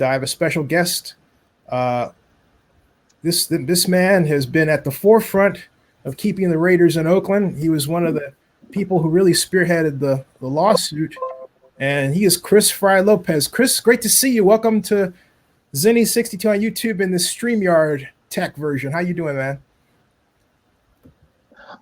I have a special guest. Uh, this man has been at the forefront of keeping the Raiders in Oakland. He was one of the people who really spearheaded the lawsuit, and he is Chris Fry Lopez. Chris, great to see you. Welcome to Zenny62 on YouTube in the StreamYard tech version. How you doing, man?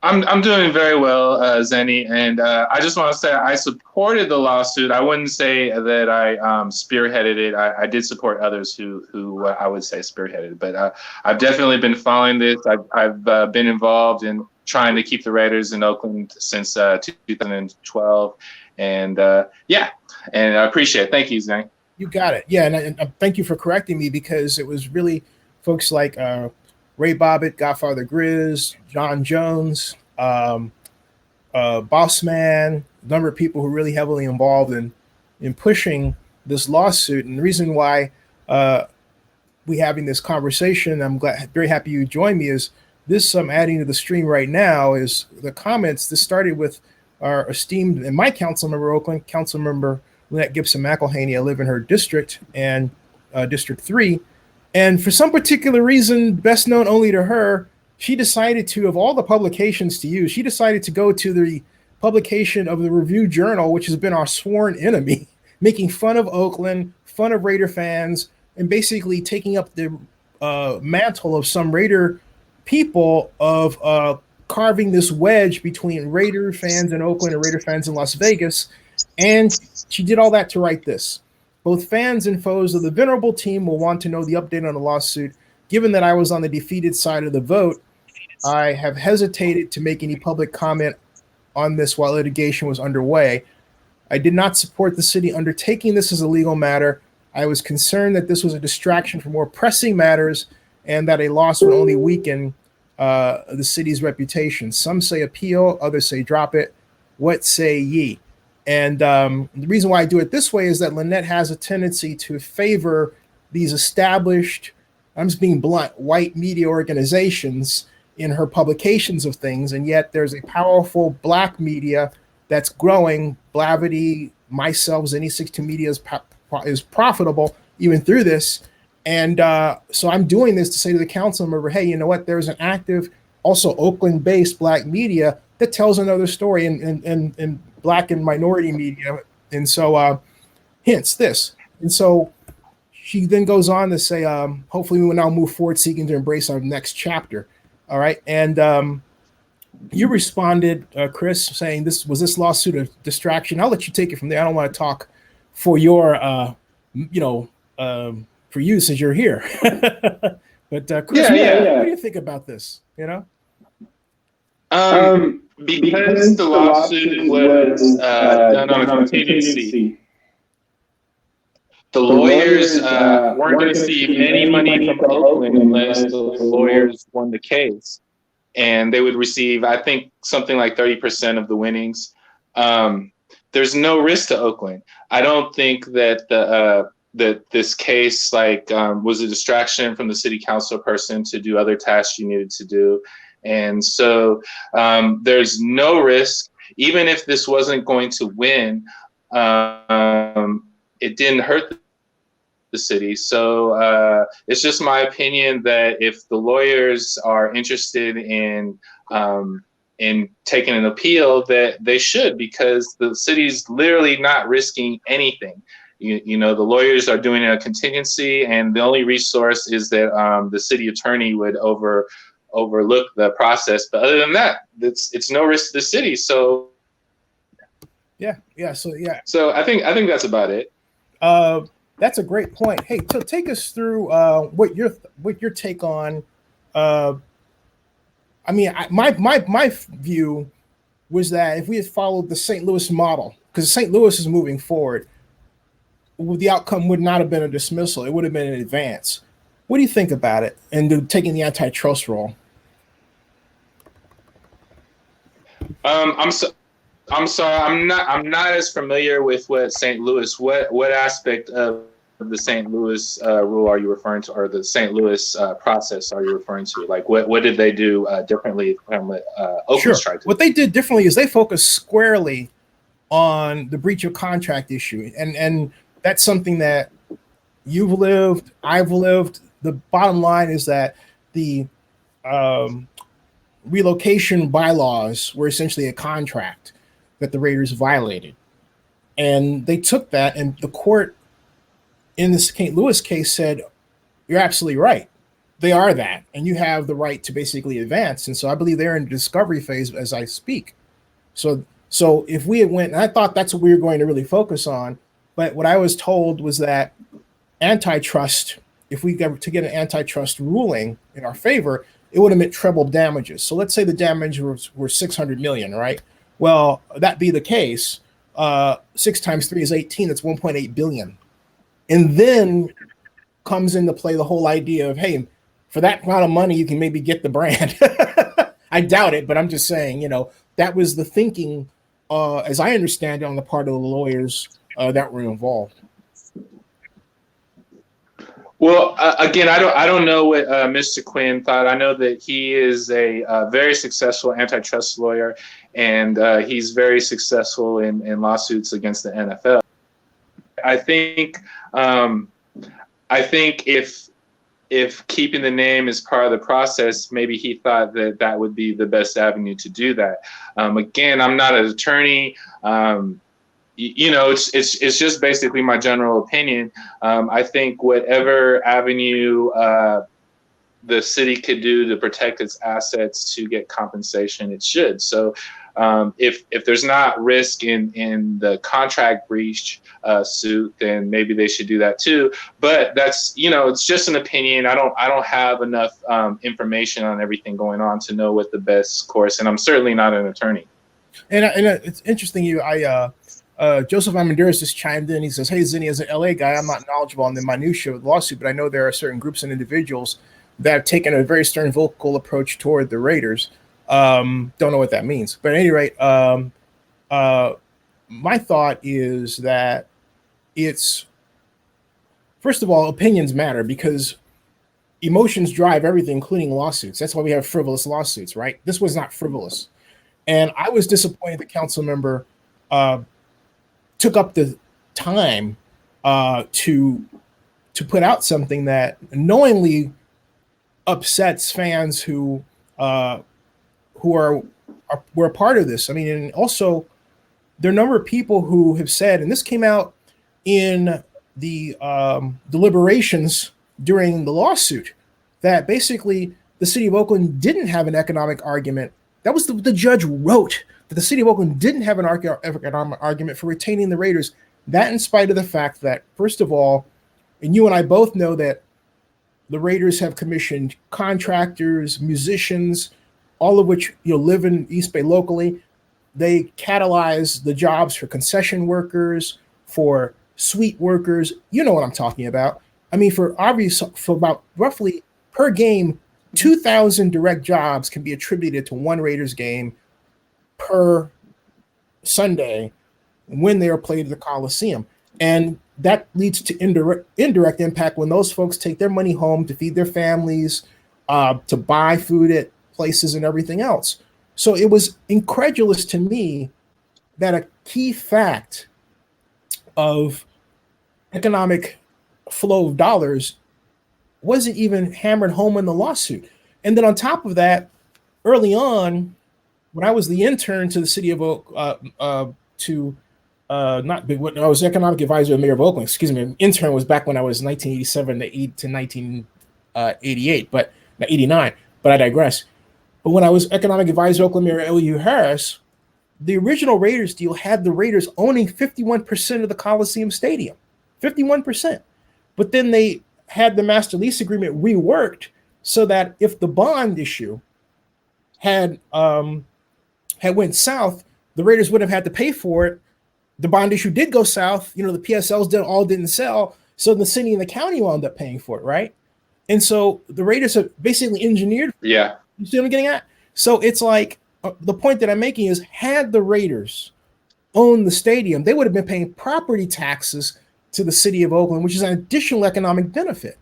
I'm doing very well, Zenny, and I just want to say I supported the lawsuit. I wouldn't say that I spearheaded it. I did support others who I would say spearheaded, but I've definitely been following this. I've been involved in trying to keep the Raiders in Oakland since 2012, and yeah, and I appreciate it. Thank you, Zenny. You got it. Yeah, and thank you for correcting me, because it was really folks like Ray Bobbitt, Godfather Grizz, John Jones, Boss Man, a number of people who are really heavily involved in pushing this lawsuit. And the reason why we having this conversation, I'm very happy you joined me, is this I'm adding to the stream right now is the comments. This started with our esteemed and my Councilmember Oakland, Councilmember Lynette Gibson McElhaney. I live in her district, and District 3. And for some particular reason, best known only to her, she decided to, of all the publications to use, she decided to go to the publication of the Review Journal, which has been our sworn enemy, making fun of Oakland, fun of Raider fans, and basically taking up the mantle of some Raider people of carving this wedge between Raider fans in Oakland and Raider fans in Las Vegas. And she did all that to write this. Both fans and foes of the venerable team will want to know the update on the lawsuit. Given that I was on the defeated side of the vote, I have hesitated to make any public comment on this while litigation was underway. I did not support the city undertaking this as a legal matter. I was concerned that this was a distraction from more pressing matters and that a loss would only weaken the city's reputation. Some say appeal, others say drop it. What say ye? And the reason why I do it this way is that Lynette has a tendency to favor these established, I'm just being blunt, white media organizations in her publications of things. And yet there's a powerful black media that's growing. Blavity, myself, Zenny62 Media is profitable even through this. And so I'm doing this to say to the council member, hey, you know what? There's an active, also Oakland-based black media that tells another story in black and minority media. And so hence this. And so she then goes on to say, hopefully we will now move forward seeking to embrace our next chapter. All right. And you responded, Chris, saying this lawsuit a distraction. I'll let you take it from there. I don't want to talk for your, for you since you're here. But Chris, what do you think about this? You know? Because the lawsuit was done on a contingency, the lawyers weren't going to receive any money from Oakland unless the lawyers won the case. And they would receive, I think, something like 30% of the winnings. There's no risk to Oakland. I don't think that that this case was a distraction from the city council person to do other tasks you needed to do. And so there's no risk. Even if this wasn't going to win, it didn't hurt the city. So it's just my opinion that if the lawyers are interested in taking an appeal, that they should, because the city's literally not risking anything. You know, the lawyers are doing a contingency, and the only resource is that the city attorney would overlook the process. But other than that, it's no risk to the city. So So I think that's about it. That's a great point. Hey, so take us through what your take on. I mean, my view was that if we had followed the St. Louis model, because St. Louis is moving forward, the outcome would not have been a dismissal. It would have been an advance. What do you think about it and taking the antitrust role? I'm sorry. I'm not as familiar with what St. Louis. What aspect of the St. Louis rule are you referring to, or the St. Louis process are you referring to? Like, what did they do differently from what Oakland tried to do? What they did differently is they focused squarely on the breach of contract issue, and that's something that You've lived, I've lived. The bottom line is that the relocation bylaws were essentially a contract that the Raiders violated. And they took that, and the court in this St. Louis case said, you're absolutely right. They are that, and you have the right to basically advance. And so I believe they're in the discovery phase as I speak. So if we had went, and I thought that's what we were going to really focus on, but what I was told was that antitrust, if we got to get an antitrust ruling in our favor, it would have meant treble damages. So let's say the damage were 600 million, right? Well, that be the case. 6 times 3 is 18. That's 1.8 billion. And then comes into play the whole idea of, hey, for that amount of money, you can maybe get the brand. I doubt it, but I'm just saying, that was the thinking, as I understand it, on the part of the lawyers that were involved. Well, again, I don't know what Mr. Quinn thought. I know that he is a very successful antitrust lawyer, and he's very successful in lawsuits against the NFL. I think if keeping the name is part of the process, maybe he thought that would be the best avenue to do that. Again, I'm not an attorney. It's just basically my general opinion. I think whatever avenue the city could do to protect its assets to get compensation, it should. So if there's not risk in the contract breach suit, then maybe they should do that too. But that's, it's just an opinion. I don't have enough information on everything going on to know what the best course, and I'm certainly not an attorney. And it's interesting. Joseph Amanduras just chimed in. He says, hey, Zinni, as an LA guy, I'm not knowledgeable on the minutiae of the lawsuit, but I know there are certain groups and individuals that have taken a very stern vocal approach toward the Raiders. Don't know what that means. But at any rate, my thought is that it's, first of all, opinions matter because emotions drive everything, including lawsuits. That's why we have frivolous lawsuits, right? This was not frivolous. And I was disappointed the council member took up the time to put out something that knowingly upsets fans who were a part of this. I mean, and also there are a number of people who have said, and this came out in the deliberations during the lawsuit, that basically the city of Oakland didn't have an economic argument. That was the judge wrote that the city of Oakland didn't have an economic argument for retaining the Raiders. That in spite of the fact that, first of all, and you and I both know that the Raiders have commissioned contractors, musicians, all of which live in East Bay locally. They catalyze the jobs for concession workers, for suite workers. You know what I'm talking about. I mean, for about roughly per game, 2,000 direct jobs can be attributed to one Raiders game per Sunday when they are played at the Coliseum. And that leads to indirect impact when those folks take their money home to feed their families, to buy food at places and everything else. So it was incredulous to me that a key fact of economic flow of dollars wasn't even hammered home in the lawsuit. And then on top of that, early on, when I was the intern to the city of I was economic advisor of the mayor of Oakland. Excuse me, intern was back when I was 1987 to 1988, but 89. But I digress. But when I was economic advisor Oakland Mayor Elihu Harris, the original Raiders deal had the Raiders owning 51% of the Coliseum Stadium, 51%. But then they had the master lease agreement reworked so that if the bond issue had went south, the Raiders would have had to pay for it. The bond issue did go south. The PSLs didn't sell. So the city and the county wound up paying for it, right? And so the Raiders have basically engineered. Yeah. You see what I'm getting at? So it's like the point that I'm making is, had the Raiders owned the stadium, they would have been paying property taxes to the city of Oakland, which is an additional economic benefit.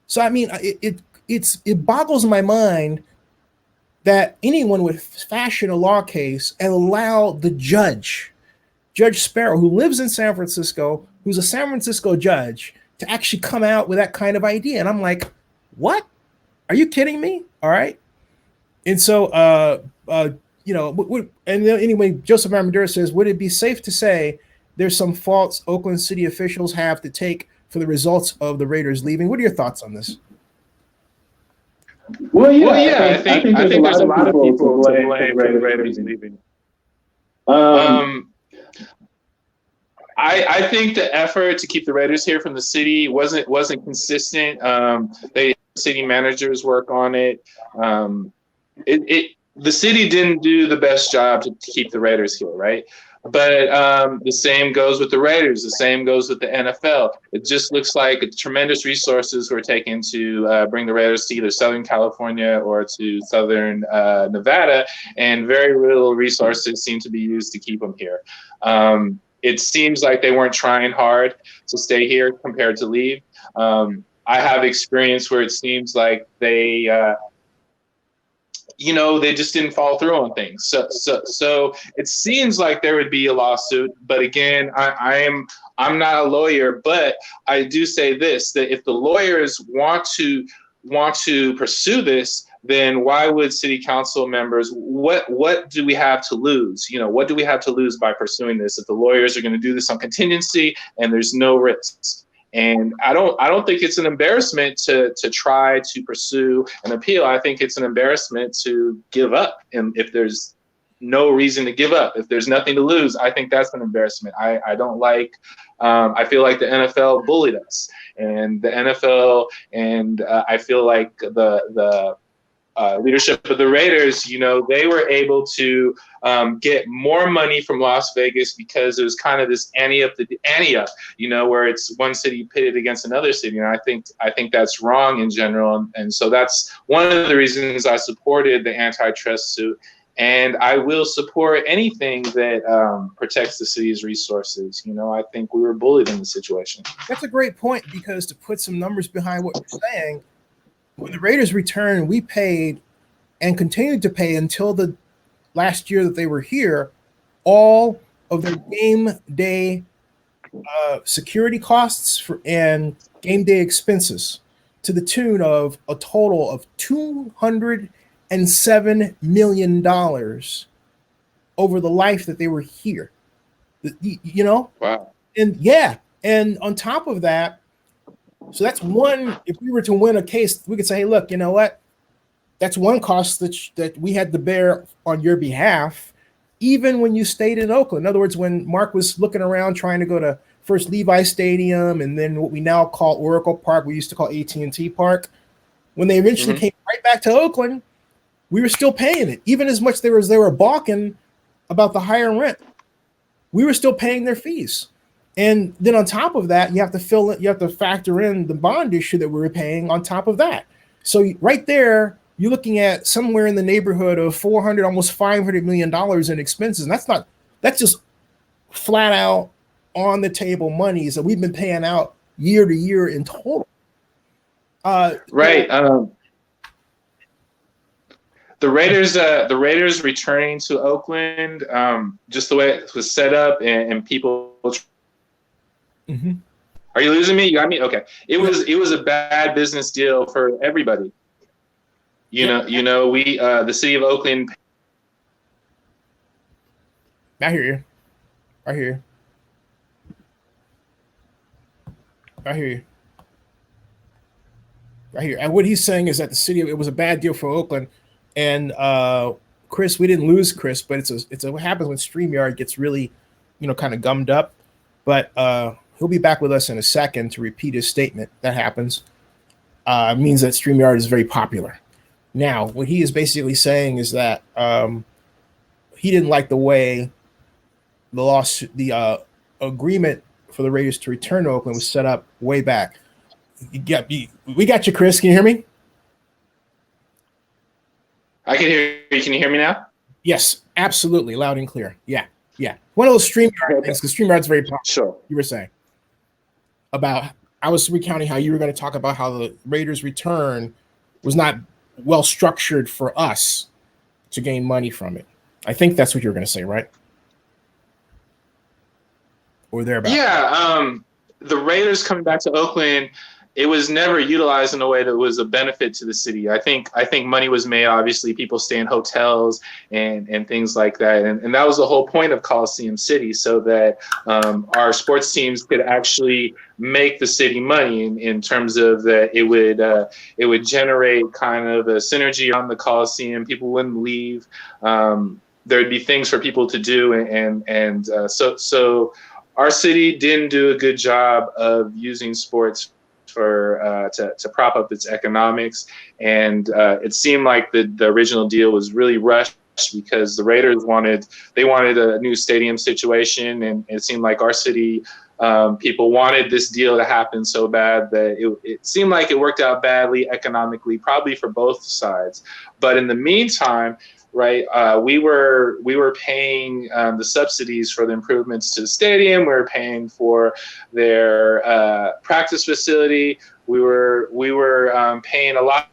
So, I mean, it boggles my mind that anyone would fashion a law case and allow the Judge Sparrow, who lives in San Francisco, who's a San Francisco judge, to actually come out with that kind of idea. And I'm like, what? Are you kidding me? All right. And so, and then anyway, Joseph Amador says, would it be safe to say there's some faults Oakland city officials have to take for the results of the Raiders leaving? What are your thoughts on this? Well, yeah, I think there's a lot of people to blame for the Raiders leaving. I think the effort to keep the Raiders here from the city wasn't consistent. City managers work on it. The city didn't do the best job to keep the Raiders here, right? But the same goes with the Raiders. The same goes with the NFL. It just looks like tremendous resources were taken to bring the Raiders to either Southern California or to Southern Nevada, and very little resources seem to be used to keep them here. It seems like they weren't trying hard to stay here compared to leave. I have experience where it seems like they just didn't follow through on things. So it seems like there would be a lawsuit. But again, I'm not a lawyer, but I do say this, that if the lawyers want to pursue this, then why would city council members, what do we have to lose? What do we have to lose by pursuing this if the lawyers are going to do this on contingency and there's no risks? And I don't think it's an embarrassment to try to pursue an appeal. I think it's an embarrassment to give up. And if there's no reason to give up, if there's nothing to lose, I think that's an embarrassment. I don't like, I feel like the NFL bullied us, and the NFL, and I feel like the leadership of the Raiders, they were able to get more money from Las Vegas because it was kind of this ante up, where it's one city pitted against another city. And I think that's wrong in general. And so that's one of the reasons I supported the antitrust suit. And I will support anything that protects the city's resources. I think we were bullied in the situation. That's a great point, because to put some numbers behind what you're saying, when the Raiders returned, we paid and continued to pay until the last year that they were here, all of their game day security costs and game day expenses, to the tune of a total of $207 million over the life that they were here. Wow. And on top of that, so that's one. If we were to win a case, we could say, hey, look, you know what? That's one cost that we had to bear on your behalf, even when you stayed in Oakland. In other words, when Mark was looking around trying to go to first Levi Stadium and then what we now call Oracle Park, we used to call AT&T Park. When they eventually came right back to Oakland, we were still paying it, even as much they were balking about the higher rent. We were still paying their fees. And then on top of that, you have to factor in the bond issue that we were paying on top of that. So right there, you're looking at somewhere in the neighborhood of $400, almost $500 million in expenses. And that's just flat out on the table monies that we've been paying out year to year in total. Right. The Raiders returning to Oakland, just the way it was set up, and people. Mm-hmm. Are you losing me? You got me? Okay. It was a bad business deal for everybody. We the city of Oakland. I hear you. And what he's saying is that it was a bad deal for Oakland. And Chris, we didn't lose Chris, but it's what happens when StreamYard gets really, kind of gummed up. But he'll be back with us in a second to repeat his statement. That happens. It means that StreamYard is very popular. Now, what he is basically saying is that he didn't like the way the agreement for the Raiders to return to Oakland was set up way back. We got you, Chris. Can you hear me? I can hear you. Can you hear me now? Yes, absolutely. Loud and clear. Yeah. One of those StreamYard things, because StreamYard's very popular. Sure. You were saying about, I was recounting how you were going to talk about how the Raiders' return was not well structured for us to gain money from it. I think that's what you were going to say, right? Or thereabout. Yeah. the Raiders coming back to Oakland, it was never utilized in a way that was a benefit to the city. I think money was made. Obviously, people stay in hotels and things like that, and that was the whole point of Coliseum City, so that our sports teams could actually make the city money in terms of that it would generate kind of a synergy on the Coliseum. People wouldn't leave. There'd be things for people to do, and so our city didn't do a good job of using sports to prop up its economics, and it seemed like the original deal was really rushed because the Raiders wanted a new stadium situation, and it seemed like our city people wanted this deal to happen so bad that it seemed like it worked out badly economically, probably for both sides. But in the meantime, right, we were paying the subsidies for the improvements to the stadium. We were paying for their practice facility. We were paying a lot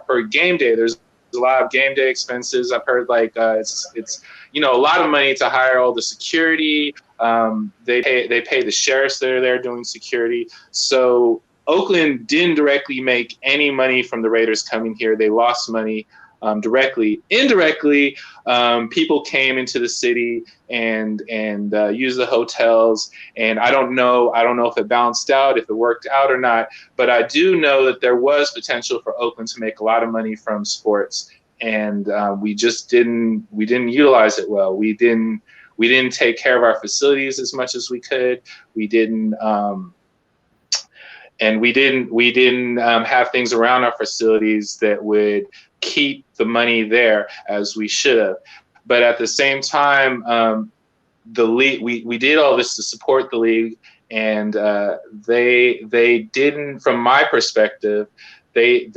for game day. There's a lot of game day expenses. I've heard like it's a lot of money to hire all the security. They pay the sheriffs that are there doing security. So Oakland didn't directly make any money from the Raiders coming here. They lost money directly. Indirectly, people came into the city and used the hotels. And I don't know if it balanced out, if it worked out or not. But I do know that there was potential for Oakland to make a lot of money from sports, and we just didn't utilize it well. We didn't take care of our facilities as much as we could. We didn't have things around our facilities that would keep the money there as we should have. But at the same time, the league, we did all this to support the league, and they didn't, from my perspective, they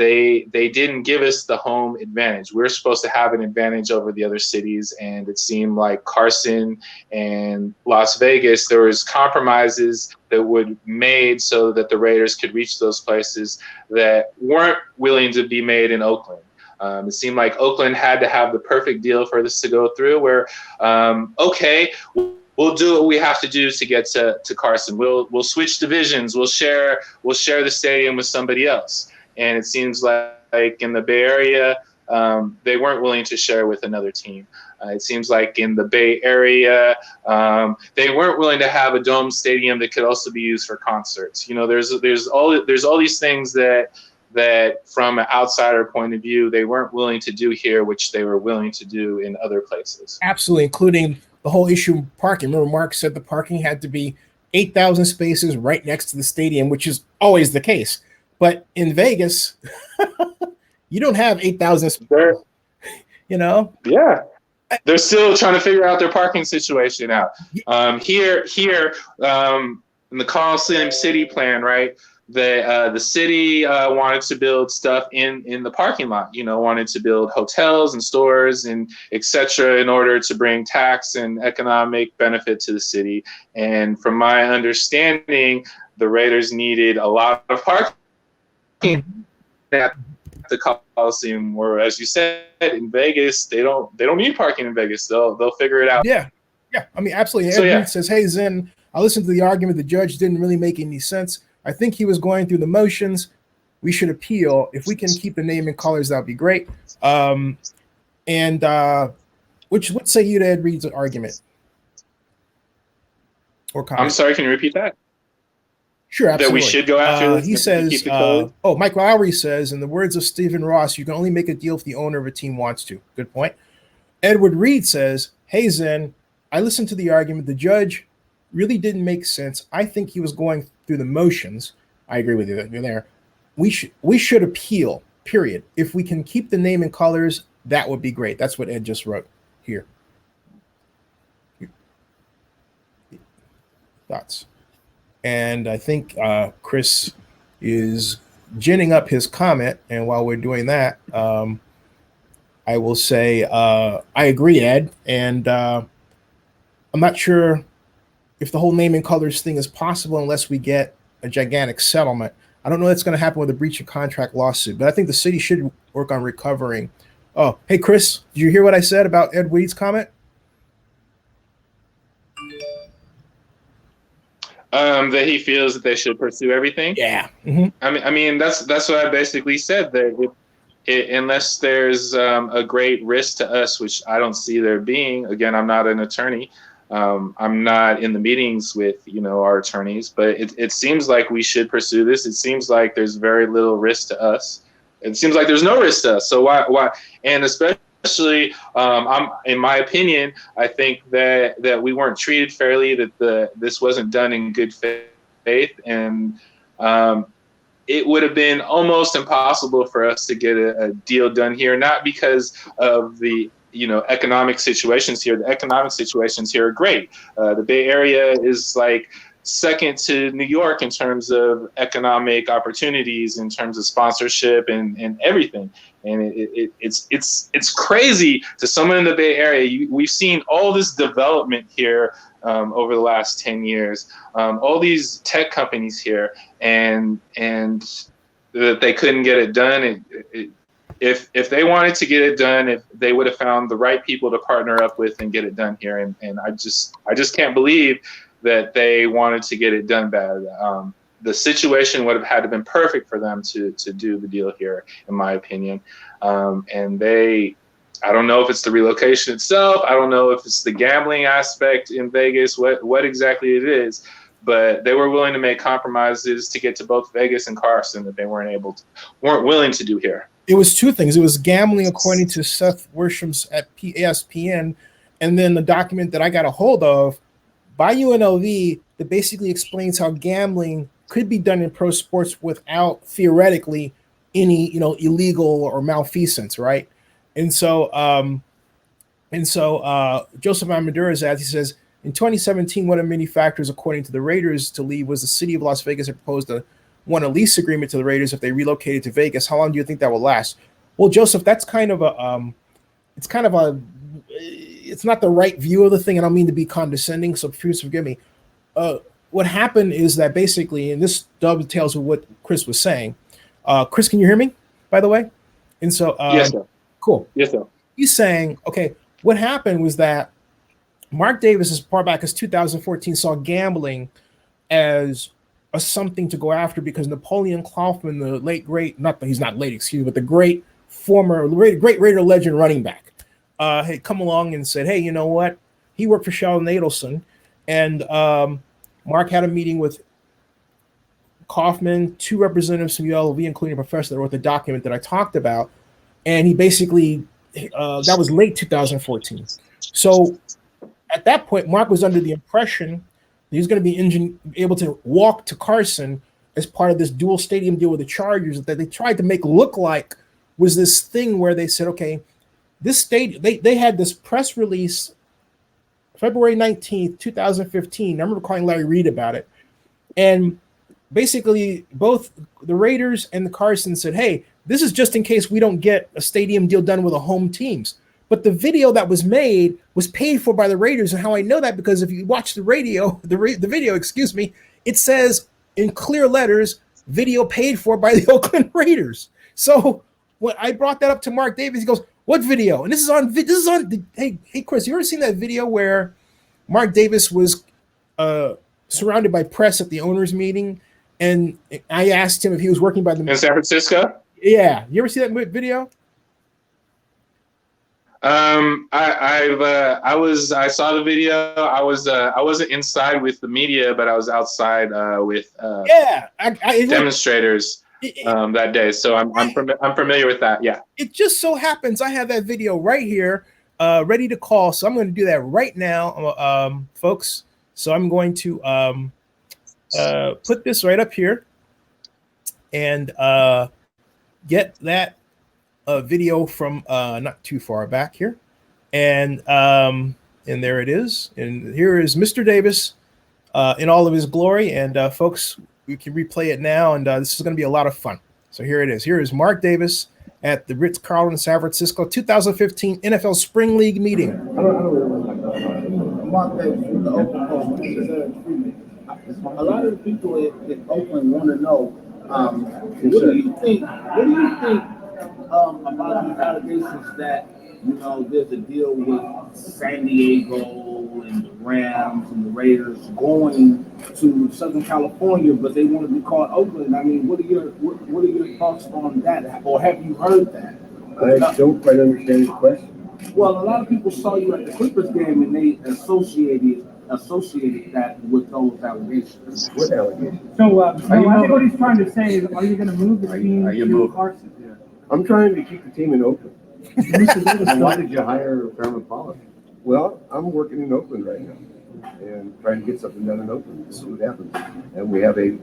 didn't give us the home advantage. We're supposed to have an advantage over the other cities, and it seemed like Carson and Las Vegas, there was compromises that were made so that the Raiders could reach those places that weren't willing to be made in Oakland. It seemed like Oakland had to have the perfect deal for this to go through, where, okay, we'll do what we have to do to get to Carson. We'll switch divisions. We'll share the stadium with somebody else. And it seems like in the Bay Area, they weren't willing to share with another team. It seems like in the Bay Area, they weren't willing to have a dome stadium that could also be used for concerts. There's all these things that from an outsider point of view, they weren't willing to do here, which they were willing to do in other places. Absolutely, including the whole issue of parking. Remember, Mark said the parking had to be 8,000 spaces right next to the stadium, which is always the case. But in Vegas, you don't have 8,000 spaces, Yeah. They're still trying to figure out their parking situation out. Here in the Coliseum City plan, right? The city wanted to build stuff in the parking lot, wanted to build hotels and stores and etc. in order to bring tax and economic benefit to the city. And from my understanding, the Raiders needed a lot of parking at the Coliseum, or as you said, in Vegas, they don't need parking in Vegas. They'll figure it out. Yeah. I mean, absolutely. Ed says, "Hey Zen, I listened to the argument. The judge didn't really make any sense. I think he was going through the motions. We should appeal. If we can keep the name and colors, that'd be great." What say you to Ed Reed's argument? Or comment? I'm sorry, can you repeat that? Sure, absolutely. That we should go after. He says, Mike Lowry says, in the words of Stephen Ross, you can only make a deal if the owner of a team wants to. Good point. Edward Reed says, "Hey Zen, I listened to the argument. The judge really didn't make sense. I think he was going through the motions." I agree with you there. We should appeal, period. If we can keep the name and colors, that would be great. That's what Ed just wrote here. Thoughts? And I think Chris is ginning up his comment. And while we're doing that, I will say I agree, Ed. And I'm not sure if the whole name and colors thing is possible unless we get a gigantic settlement. I don't know that's going to happen with a breach of contract lawsuit, but I think the city should work on recovering. Oh, hey, Chris, did you hear what I said about Ed Weed's comment? That he feels that they should pursue everything. Yeah. Mm-hmm. I mean that's what I basically said. That unless there's a great risk to us, which I don't see there being. Again, I'm not an attorney. I'm not in the meetings with our attorneys, but it seems like we should pursue this. It seems like there's very little risk to us. It seems like there's no risk to us. So why? And especially, in my opinion, I think that we weren't treated fairly. That this wasn't done in good faith, and it would have been almost impossible for us to get a deal done here. Not because of the economic situations here. The economic situations here are great. The Bay Area is like second to New York in terms of economic opportunities, in terms of sponsorship and everything. And it's crazy to someone in the Bay Area. We've seen all this development here over the last 10 years, all these tech companies here, and that they couldn't get it done. If they wanted to get it done, if they would have found the right people to partner up with and get it done here. And I just can't believe that they wanted to get it done bad. The situation would have had to been perfect for them to do the deal here, in my opinion. And I don't know if it's the relocation itself. I don't know if it's the gambling aspect in Vegas, what exactly it is, but they were willing to make compromises to get to both Vegas and Carson that they weren't willing to do here. It was two things. It was gambling, according to Seth Worsham's at ESPN, and then the document that I got a hold of by UNLV that basically explains how gambling could be done in pro sports without theoretically any illegal or malfeasance, right? And so Joseph Amadura's he says, in 2017, one of many factors, according to the Raiders, to leave was the city of Las Vegas had proposed a lease agreement to the Raiders if they relocated to Vegas. How long do you think that will last? Well, Joseph, that's kind of it's not the right view of the thing. I don't mean to be condescending, so please forgive me. What happened is that basically, and this dovetails with what Chris was saying. Chris, can you hear me, by the way? And so, yes, sir. Cool. Yes, sir. He's saying, okay, what happened was that Mark Davis, as far back as 2014, saw gambling as something to go after because Napoleon Kaufman, the late great, he's not late, excuse me, but the great Raider legend running back, had come along and said, hey, you know what? He worked for Sheldon Adelson, and Mark had a meeting with Kaufman, two representatives from ULV, including a professor that wrote the document that I talked about, and he basically, that was late 2014. So at that point, Mark was under the impression he was going to be able to walk to Carson as part of this dual stadium deal with the Chargers that they tried to make look like was this thing where they said, okay, this stadium, they had this press release February 19th, 2015. I remember calling Larry Reed about it. And basically both the Raiders and the Carson said, hey, this is just in case we don't get a stadium deal done with the home teams. But the video that was made was paid for by the Raiders. And how I know that, because if you watch the video, it says in clear letters, video paid for by the Oakland Raiders. So when I brought that up to Mark Davis, he goes, what video? And this is on, hey, Chris, you ever seen that video where Mark Davis was surrounded by press at the owners meeting? And I asked him if he was working by the in San Francisco. Yeah, you ever see that video? I saw the video. I wasn't inside with the media, but I was outside with demonstrators that day. So I'm familiar with that. Yeah. It just so happens I have that video right here, ready to call. So I'm going to do that right now, folks. So I'm going to put this right up here and get that video from not too far back here, and there it is. And here is Mr. Davis in all of his glory. And folks, we can replay it now, and this is going to be a lot of fun. So here it is. Here is Mark Davis at the Ritz-Carlton, San Francisco, 2015 NFL Spring League meeting. Mark Davis from the Oakland Post. A lot of the people in Oakland want to know, what do you think about these allegations that you know, there's a deal with San Diego and the Rams and the Raiders going to Southern California, but they want to be called Oakland. I mean, what are your thoughts on that? Or have you heard that? I don't quite understand the question. Well, a lot of people saw you at the Clippers game and they associated that with those allegations. What allegations? So I think what he's trying to say is, are you going to move the team you to moving? Carson? I'm trying to keep the team in Oakland. And why did you hire Fairman Policy? Well, I'm working in Oakland right now and trying to get something done in Oakland. See what happens. And we have a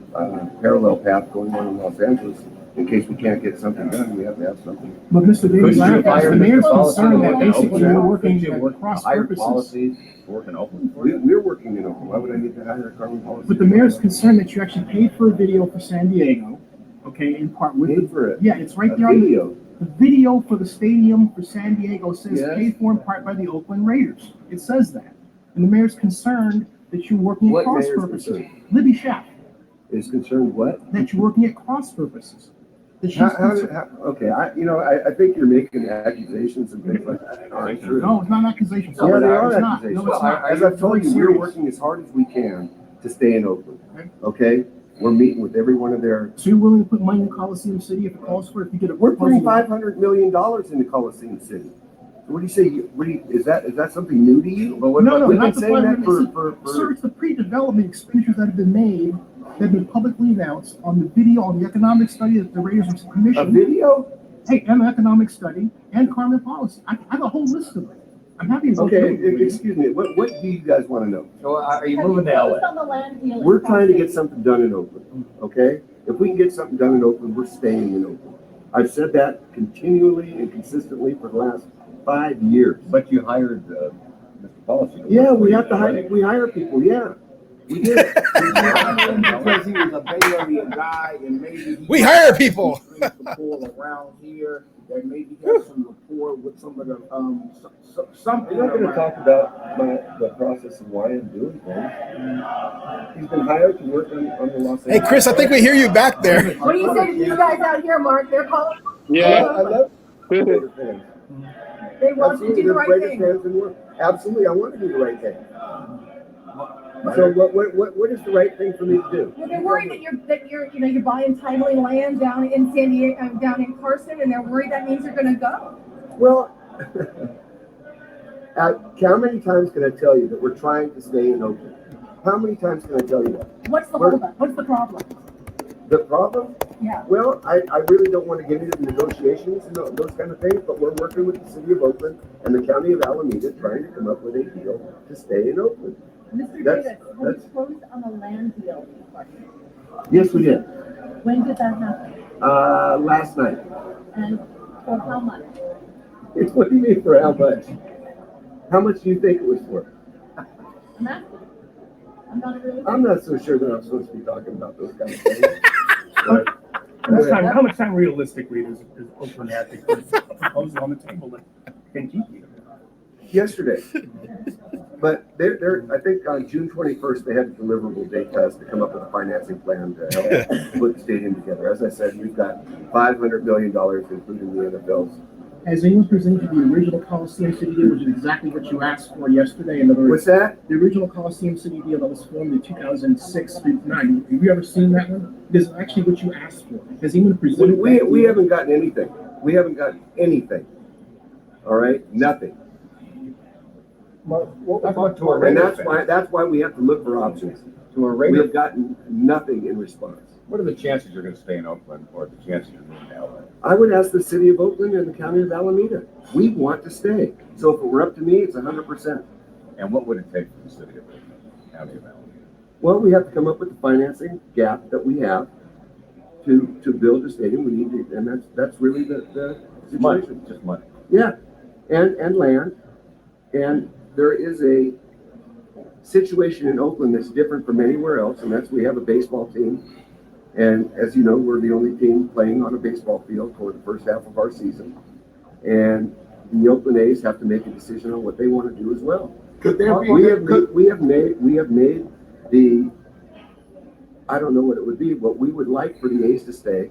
parallel path going on in Los Angeles. In case we can't get something done, we have to have something. But Mr. Davis, the mayor's concerned that basically you're working to across hire purposes. policies, work in Oakland. We're working in Oakland. Why would I need to hire a Carmen Policy? But the mayor's concerned that you actually paid for a video for San Diego, okay, in part with Paid for it. Yeah, it's right A there on video. the video for the stadium for San Diego says Yes. paid for in part by the Oakland Raiders. It says that. And the mayor's concerned that you're working at What cross mayor's purposes. concerned? Libby Schaff, Is concerned what? that you're working at cross purposes. That she's concerned- Okay, I think you're making accusations and things like that aren't true. No, it's not an accusation. Yeah, they are It's not. accusations. No, it's not. As I've told you, It's we're serious. working as hard as we can to stay in Oakland, okay? We're meeting with every one of their, So you're willing to put money in Coliseum City if it calls for it? If you get a we're putting proposal- $500 million into Coliseum City. What do you say, is that something new to you? No, no, We've been not the saying that 500. Sir, it's the pre-development expenditures that have been made, that have been publicly announced on the video, on the economic study that the Raiders have a commissioned. video? Hey, and the economic study, and Carmen Policy. I have a whole list of them. I'm happy to go Okay, through it with you. excuse me, what do you guys want to know? So are you moving to LA? We're trying to get something done in Oakland, okay? If we can get something done in Oakland, we're staying in Oakland. I've said that continually and consistently for the last 5 years. But you hired Mr. Policy. Yeah, we have to hire people, yeah. We did. Because he was a Bay Area guy and maybe We hire people. Support around here, that maybe have some rapport with some of the something. You're not going to talk about the process of why I'm doing things. He's been hired to work on the Los Angeles. Hey, Chris, I think we hear you back there. What do you say to these guys out here, Mark? They're calling. Yeah. I love Raider fans. They want you to do the right Raider thing. fans and work. Absolutely, I want to do the right thing. So what is the right thing for me to do? Well, they're worried that you're buying timely land down in San Diego, down in Carson, and they're worried that means you're going to go. Well, how many times can I tell you that we're trying to stay in Oakland? How many times can I tell you that? What's the holdup? What's the problem? The problem? Yeah. Well, I really don't want to get into the negotiations and those kind of things, but we're working with the city of Oakland and the county of Alameda trying to come up with a deal to stay in Oakland. Mr. That's- Davis, have you closed on the land deal? Yes, we did. When did that happen? Last night. And for how much? What do you mean for how much? How much do you think it was for? I'm asking. I'm not really. I'm not so sure that I'm supposed to be talking about those kind of things. But, How much time realistically does Oakland have to put a proposal on the table that can keep you? yesterday. But I think on June 21st, they had a deliverable date to us to come up with a financing plan to help put the stadium together. As I said, we've got $500 million, including the NFL's. Has anyone presented the original Coliseum City deal, which is exactly what you asked for yesterday? In other What's words, that? the original Coliseum City deal that was formed in 2006 through 9. Have you ever seen that one? This is actually what you asked for. Has anyone presented that We deal? haven't gotten anything. We haven't gotten anything. All right? Nothing. And that's why we have to look for options. To a We Raider, have gotten nothing in response. what are the chances you're going to stay in Oakland, or the chances you're moving to LA? I would ask the city of Oakland and the county of Alameda. We want to stay. So if it were up to me, it's 100%. And what would it take for the city of Oakland, county of Alameda? Well, we have to come up with the financing gap that we have to build a stadium. We need to, and that's really the Money, situation. just money. Yeah, and land. And there is a situation in Oakland that's different from anywhere else, and that's we have a baseball team. And as you know, we're the only team playing on a baseball field for the first half of our season. And the Oakland A's have to make a decision on what they want to do as well. Could there be? We have made the, I don't know what it would be, but we would like for the A's to stay.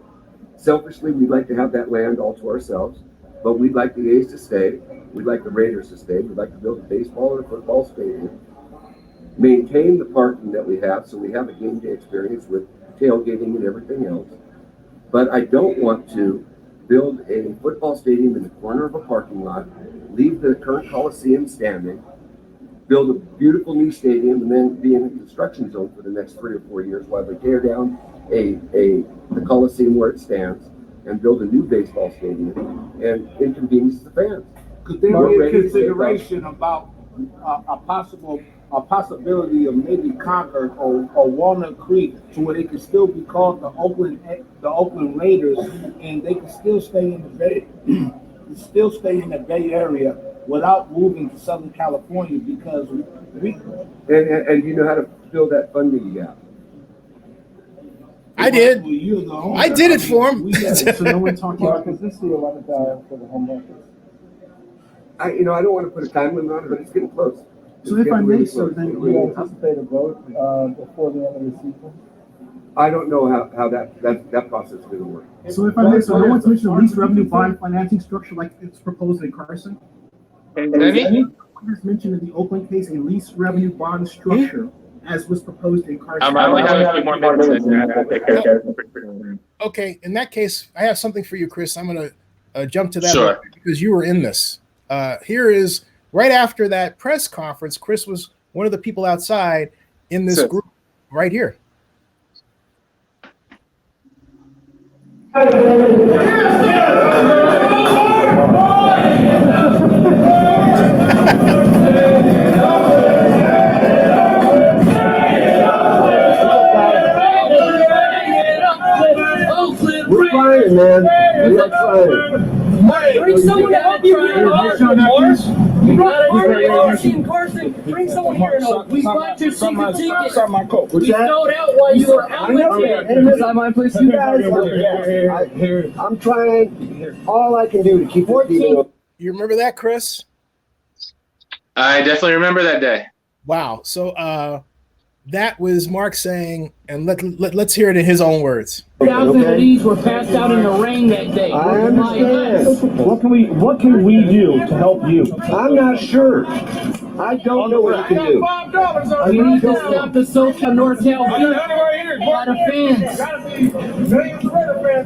Selfishly, we'd like to have that land all to ourselves, but we'd like the A's to stay. We'd like the Raiders to stay. We'd like to build a baseball or football stadium. Maintain the parking that we have so we have a game day experience with tailgating and everything else. But I don't want to build a football stadium in the corner of a parking lot, leave the current Coliseum standing, build a beautiful new stadium, and then be in a construction zone for the next 3 or 4 years while they tear down the Coliseum where it stands and build a new baseball stadium and inconvenience the fans. Could there be a consideration about a possibility of maybe Concord or Walnut Creek to where they could still be called the Oakland Raiders, and they could still stay in the Bay Area without moving to Southern California, because we and you know how to fill that funding gap. I did. Well, you're the owner. I did it for him. So no one talking about Marcus, this is the 11th hour for the home workers. I don't want to put a time limit on it, but it's getting close. So if I may, so then Do you anticipate a vote before the end of the season? I don't know how that process is going to work. So if I may, so no one's mentioned a lease revenue bond financing structure like it's proposed in Carson? Any? There's mentioned in the Oakland case a lease revenue bond structure as was proposed in Carson. I only have a few more minutes. Okay, in that case, I have something for you, Chris. I'm going to jump to that Sure. because you were in this. Here is right after that press conference. Chris was one of the people outside in this group right here. We're trying, man. We're trying. Bring someone to help you here in Oakland. You got Carson. Carson, bring someone here in Oakland. We bought your season ticket. We sold out while you were out there. You guys, I'm trying all I can do to keep it even. You remember that, Chris? I definitely remember that day. Wow. So that was Mark saying, and let's hear it in his own words. Thousands of these were passed out in the rain that day. I understand. What can we do to help you? I'm not sure. I don't know what you can do. We need to stop the SoCal NorCal beat. A lot of fans.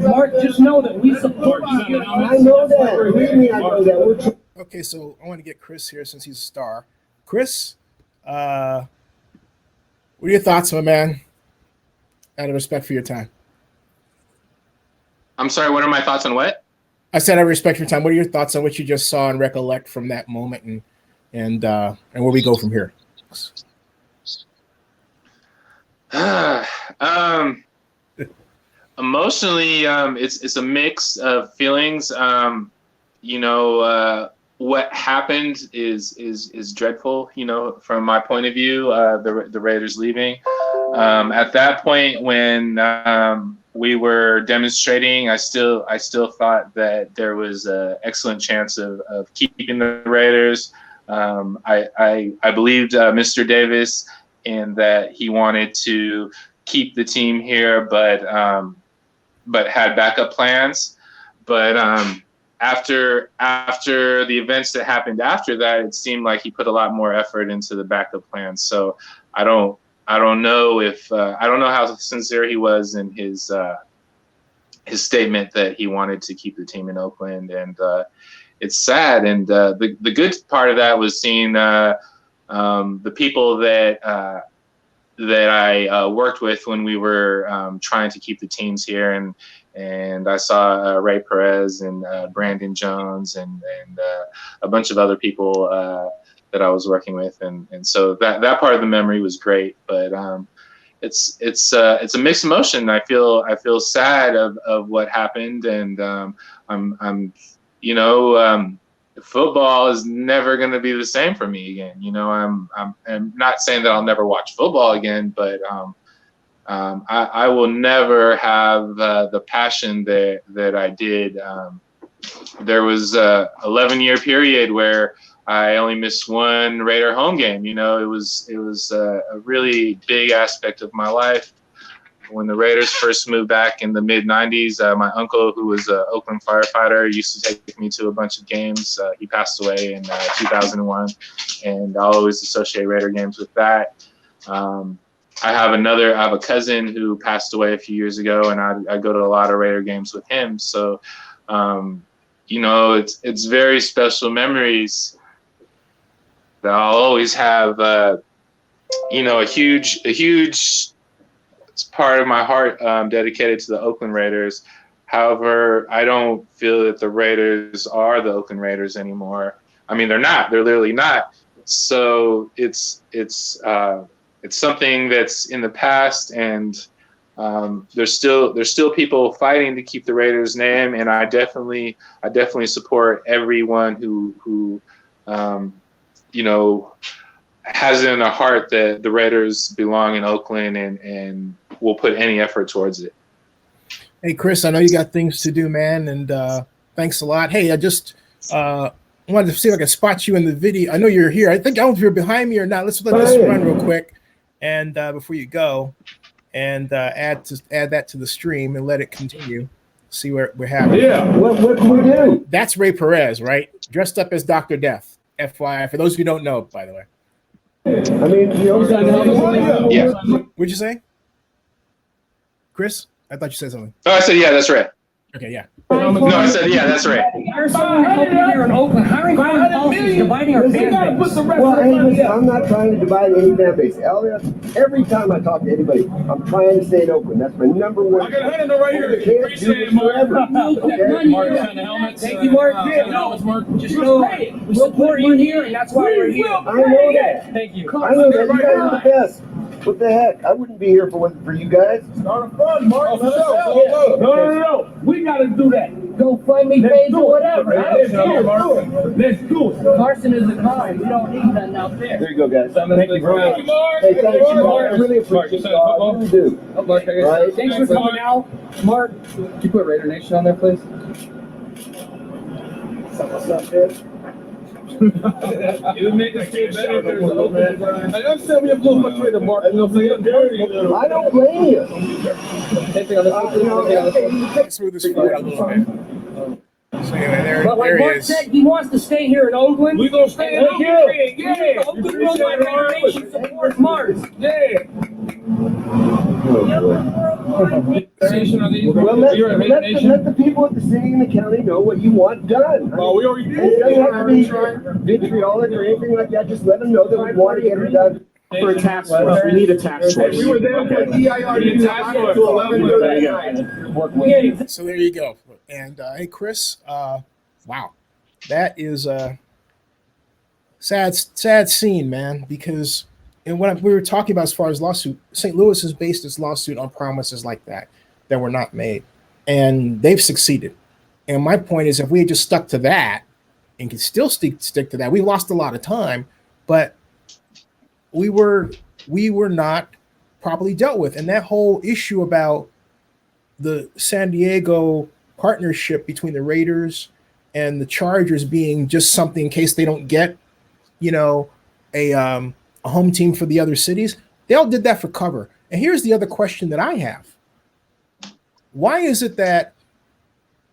Mark, just know that we support you. I know that. Believe me, I know that. Okay, so I want to get Chris here since he's a star. Chris, what are your thoughts, my man? Out of respect for your time. I'm sorry, what are my thoughts on what? I said out of respect for your time. What are your thoughts on what you just saw and recollect from that moment, and where we go from here? Emotionally, it's a mix of feelings. What happened is dreadful. From my point of view, the Raiders leaving. At that point, when we were demonstrating, I still thought that there was an excellent chance of keeping the Raiders. I believed Mr. Davis in that he wanted to keep the team here, but had backup plans. But after the events that happened after that, it seemed like he put a lot more effort into the backup plans. So I don't know if I don't know how sincere he was in his statement that he wanted to keep the team in Oakland, and it's sad. And the good part of that was seeing the people that I worked with when we were trying to keep the teams here, and I saw Ray Perez and Brandon Jones and a bunch of other people that I was working with, and so that part of the memory was great. But it's a mixed emotion. I feel sad of what happened, and football is never going to be the same for me again. I'm not saying that I'll never watch football again, but I will never have the passion that I did. There was a 11-year period where I only missed one Raider home game. It was a really big aspect of my life. when the Raiders first moved back in the mid '90s, my uncle, who was an Oakland firefighter, used to take me to a bunch of games. He passed away in 2001, and I'll always associate Raider games with that. I have a cousin who passed away a few years ago, and I go to a lot of Raider games with him. So, it's very special memories that I'll always have. A huge part of my heart dedicated to the Oakland Raiders. However, I don't feel that the Raiders are the Oakland Raiders anymore. I mean, they're not. They're literally not. So it's something that's in the past, and there's still people fighting to keep the Raiders name, and I definitely support everyone who has it in their heart that the Raiders belong in Oakland and will put any effort towards it. Hey, Chris, I know you got things to do, man, and thanks a lot. Hey, I just wanted to see if I could spot you in the video. I know you're here. I don't know if you're behind me or not. Let's let this run real quick, and before you go, and add that to the stream and let it continue. See what we're having. Yeah, what can we do? That's Ray Perez, right? Dressed up as Dr. Death. FYI, for those of you who don't know, by the way. I mean, Yeah. What'd you say, Chris? I thought you said something. Oh, I said, yeah, that's right. Okay, yeah. No, I said, yeah, that's right. There's someone helping here in Oakland, hiring foreign policies, dividing our fan base. Well, hey, listen, I'm not trying to divide any fan base. Elliot, every time I talk to anybody, I'm trying to stay in Oakland. That's my number one. I got a hand right here. Can't do this forever. Thank you, Mark. Just know we support you here, and that's why we're here. I know that. Thank you. I know that. You guys are the best. What the heck? I wouldn't be here for you guys. Start a fund, Mark. No. We got to do that. Go find me page or whatever. Let's do it. Carson is a car. We don't need nothing out there. There you go, guys. Thank you, Mark. Hey, thank you, Mark. I really appreciate it. I really do. Right? Thanks for coming out, Mark. Can you put Raider Nation on there, please? What's up, man? It would make us feel better if there's an open grind. I understand we have a little frustrated, Mark. You know what I'm saying? I don't blame you. Same thing on this. Let's move this forward a little bit. So anyway, But like there Mark he is. said, he wants to stay here in Oakland. We gonna stay in Thank you. Oakland. Yeah. Oakland Road Raider Nation supports Mars. Yeah. Well, let the people of the city and the county know what you want done. Oh, we already did. It doesn't have to be vitriolic or anything like that. Just let them know that we want to get it done. For a tax force, we need a tax force. We were there for EIR task force to 11. So there you go. And hey, Chris, wow, that is a sad scene, man. Because and what we were talking about as far as lawsuit, St. Louis has based its lawsuit on promises like that were not made, and they've succeeded. And my point is, if we had just stuck to that and could still stick to that, we lost a lot of time, but we were not properly dealt with. And that whole issue about the San Diego partnership between the Raiders and the Chargers being just something in case they don't get, a home team for the other cities, they all did that for cover. And here's the other question that I have. Why is it that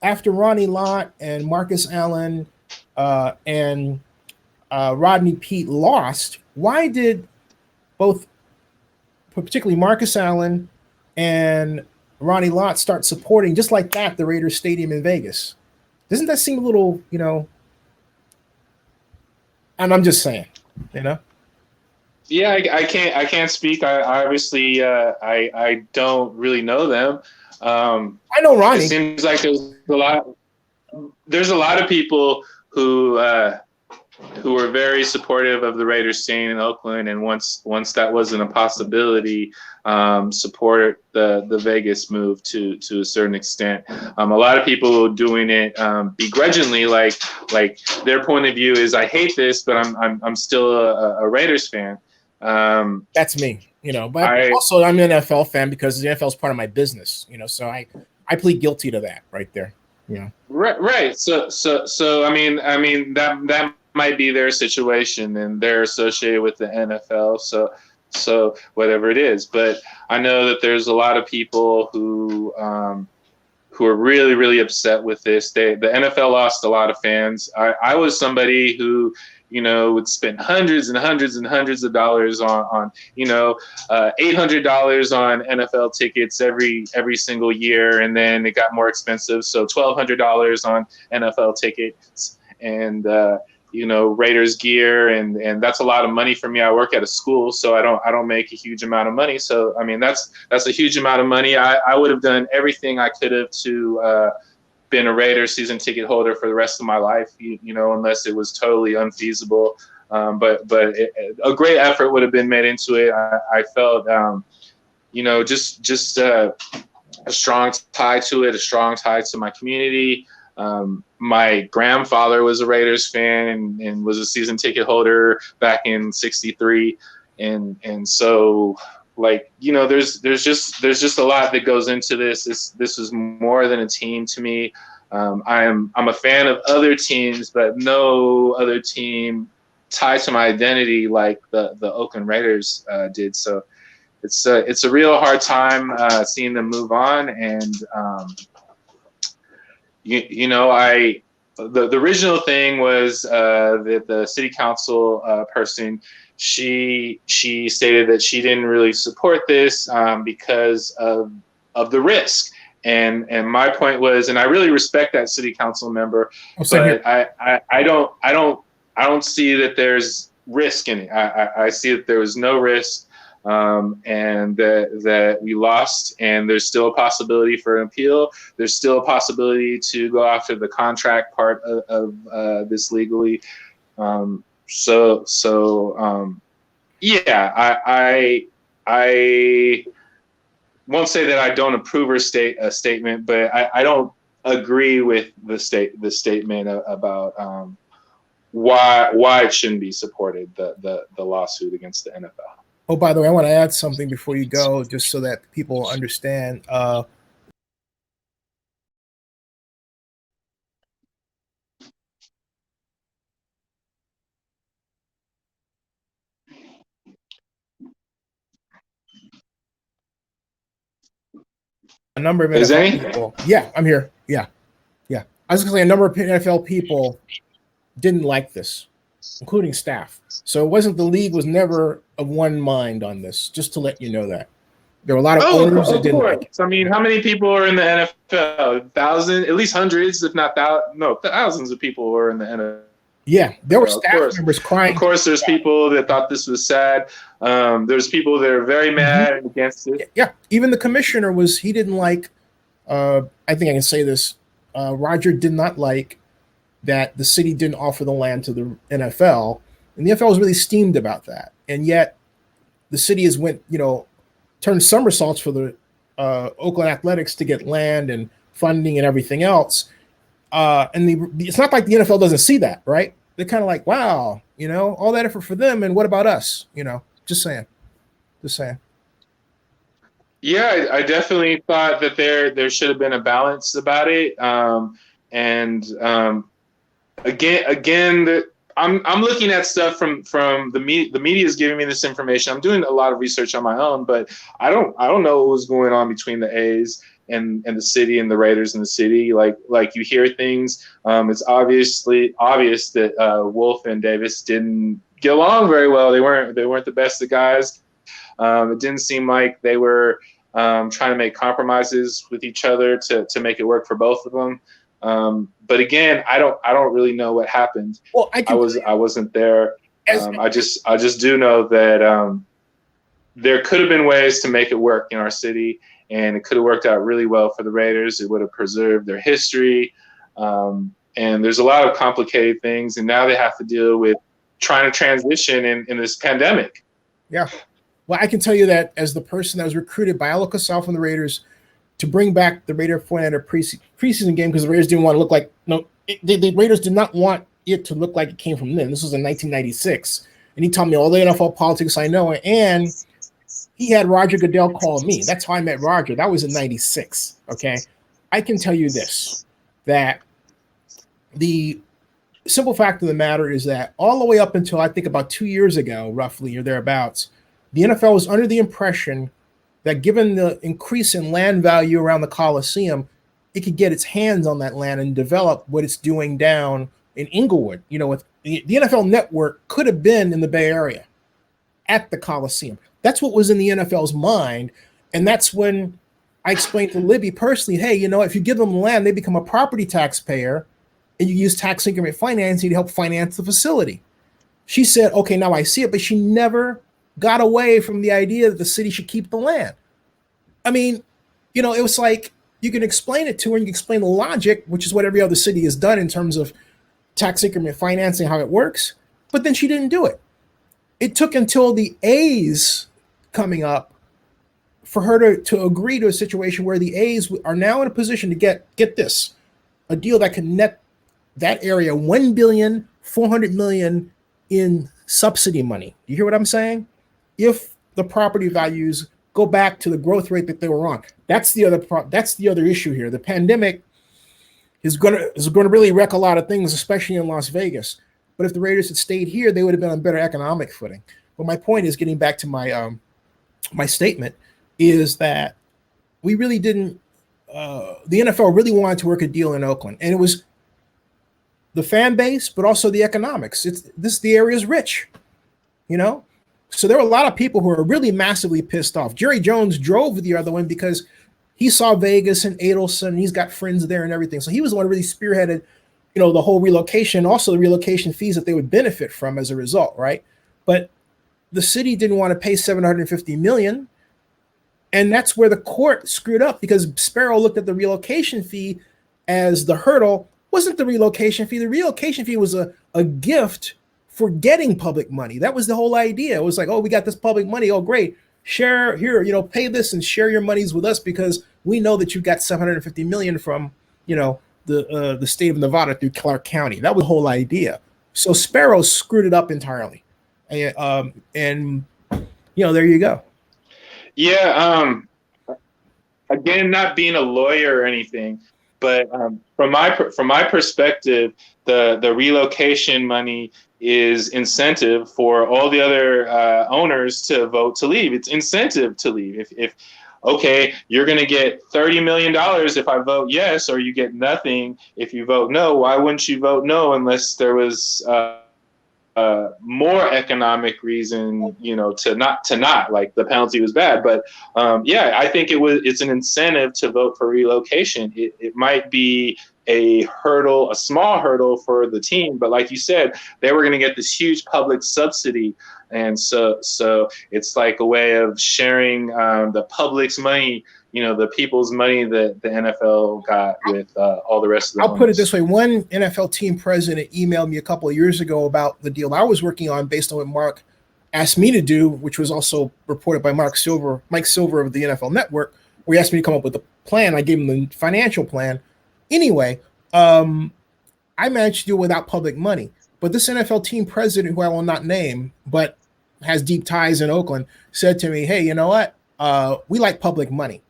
after Ronnie Lott and Marcus Allen and Rodney Peete lost, why did both, particularly Marcus Allen and Ronnie Lott, start supporting just like that the Raiders Stadium in Vegas? Doesn't that seem a little, and I'm just saying, Yeah, I can't speak. I obviously I don't really know them. I know Ronnie. It seems like there's a lot of people who are very supportive of the Raiders staying in Oakland, and once that wasn't a possibility, support the Vegas move to a certain extent. A lot of people doing it begrudgingly, like their point of view is, I hate this, but I'm still a Raiders fan. That's me, but also I'm an NFL fan because the NFL is part of my business, so I plead guilty to that right there. Right. So I mean that might be their situation, and they're associated with the NFL. So whatever it is, but I know that there's a lot of people who are really, really upset with this. The NFL lost a lot of fans. I was somebody who, would spend hundreds and hundreds and hundreds of dollars on $800 on NFL tickets every single year, and then it got more expensive, so $1,200 on NFL tickets, and Raiders gear, and that's a lot of money for me. I work at a school, so I don't make a huge amount of money. So I mean, that's a huge amount of money. I would have done everything I could have to been a Raiders season ticket holder for the rest of my life, unless it was totally unfeasible. But a great effort would have been made into it. I felt, just a strong tie to it, a strong tie to my community. My grandfather was a Raiders fan and was a season ticket holder back in '63, and so there's just a lot that goes into this. This is more than a team to me. I'm a fan of other teams, but no other team tied to my identity like the Oakland Raiders did. So it's a real hard time seeing them move on, and the original thing was that the city council person, she stated that she didn't really support this because of the risk. And my point was, and I really respect that city council member, but I don't see that there's risk in it. I see that there was no risk, and that we lost, and there's still a possibility for an appeal. There's still a possibility to go after the contract part of this legally. I won't say that I don't approve a statement, but I don't agree with the statement about why it shouldn't be supported, the lawsuit against the NFL. Oh, by the way, I want to add something before you go, just so that people understand. A number of NFL people. Yeah, I'm here. Yeah. I was going to say a number of NFL people didn't like this, including staff. So it wasn't, the league was never of one mind on this, just to let you know that. There were a lot of owners that didn't like it. I mean, how many people are in the NFL? Thousands, at least hundreds, if not thousands of people were in the NFL. Yeah, there were staff members crying. Of course, there's people that thought this was sad. There's people that are very mad and against it. Yeah, even the commissioner he didn't like, I think I can say this, Roger did not like that the city didn't offer the land to the NFL, and the NFL was really steamed about that. And yet the city has turned somersaults for the Oakland Athletics to get land and funding and everything else. And it's not like the NFL doesn't see that, right? They're kind of like, wow, all that effort for them, and what about us? Just saying. Yeah, I definitely thought that there should have been a balance about it. Again, I'm looking at stuff from the media. The media is giving me this information. I'm doing a lot of research on my own, but I don't know what was going on between the A's and the city and the Raiders and the city. Like you hear things. It's obviously obvious that Wolf and Davis didn't get along very well. They weren't the best of guys. It didn't seem like they were trying to make compromises with each other to make it work for both of them. But again, I don't really know what happened. Well, I wasn't there. I just do know that there could have been ways to make it work in our city, and it could have worked out really well for the Raiders. It would have preserved their history. And there's a lot of complicated things, and now they have to deal with trying to transition in this pandemic. Yeah. Well, I can tell you that as the person that was recruited by Aloka South and the Raiders to bring back the Raider Fortnite preseason game, because the Raiders didn't want to look like the Raiders did not want it to look like it came from them. This was in 1996, and he taught me all the NFL politics I know, and he had Roger Goodell call me. That's how I met Roger. That was in 96. Okay, I can tell you this, that the simple fact of the matter is that all the way up until I think about 2 years ago, roughly or thereabouts, The NFL was under the impression that given the increase in land value around the Coliseum, it could get its hands on that land and develop what it's doing down in Inglewood. You know, with the NFL network could have been in the Bay Area at the Coliseum. That's what was in the NFL's mind. And that's when I explained to Libby personally, hey, you know, if you give them land, they become a property taxpayer and you use tax increment financing to help finance the facility. She said, okay, now I see it, but she never got away from the idea that the city should keep the land. I mean, you know, it was like, you can explain it to her and you can explain the logic, which is what every other city has done in terms of tax increment financing, how it works. But then she didn't do it. It took until the A's coming up for her to agree to a situation where the A's are now in a position to get this, a deal that can net that area $1.4 billion in subsidy money. You hear what I'm saying? If the property values go back to the growth rate that they were on. That's the other issue here. The pandemic is going to really wreck a lot of things, especially in Las Vegas. But if the Raiders had stayed here, they would have been on better economic footing. But my point is, getting back to my my statement, is that we really didn't. The NFL really wanted to work a deal in Oakland, and it was the fan base, but also the economics. The area is rich, you know. So there were a lot of people who are really massively pissed off. Jerry Jones drove the other one because he saw Vegas and Adelson, and he's got friends there and everything. So he was the one who really spearheaded, you know, the whole relocation, also the relocation fees that they would benefit from as a result, right? But the city didn't want to pay $750 million, and that's where the court screwed up, because Sparrow looked at the relocation fee as the hurdle. Wasn't the relocation fee? The relocation fee was a gift for getting public money. That was the whole idea. It was like, oh, we got this public money. Oh, great. Share here, you know, pay this and share your monies with us because we know that you've got $750 million from, you know, the state of Nevada through Clark County. That was the whole idea. So Sparrow screwed it up entirely. And you know, there you go. Yeah. Again, not being a lawyer or anything, but from my perspective, the relocation money is incentive for all the other owners to vote to leave. It's incentive to leave. If okay, you're going to get $30 million if I vote yes, or you get nothing if you vote no. Why wouldn't you vote no unless there was more economic reason, you know, to not like the penalty was bad. But yeah, I think it's an incentive to vote for relocation. It might be a small hurdle for the team, but like you said, they were going to get this huge public subsidy, and so it's like a way of sharing the public's money, you know, the people's money that the NFL got with all the rest of the I'll put it this way. One NFL team president emailed me a couple of years ago about the deal I was working on based on what Mark asked me to do, which was also reported by Mike Silver of the NFL Network, where he asked me to come up with a plan. I gave him the financial plan. Anyway, I managed to do it without public money. But this NFL team president, who I will not name, but has deep ties in Oakland, said to me, hey, you know what? We like public money.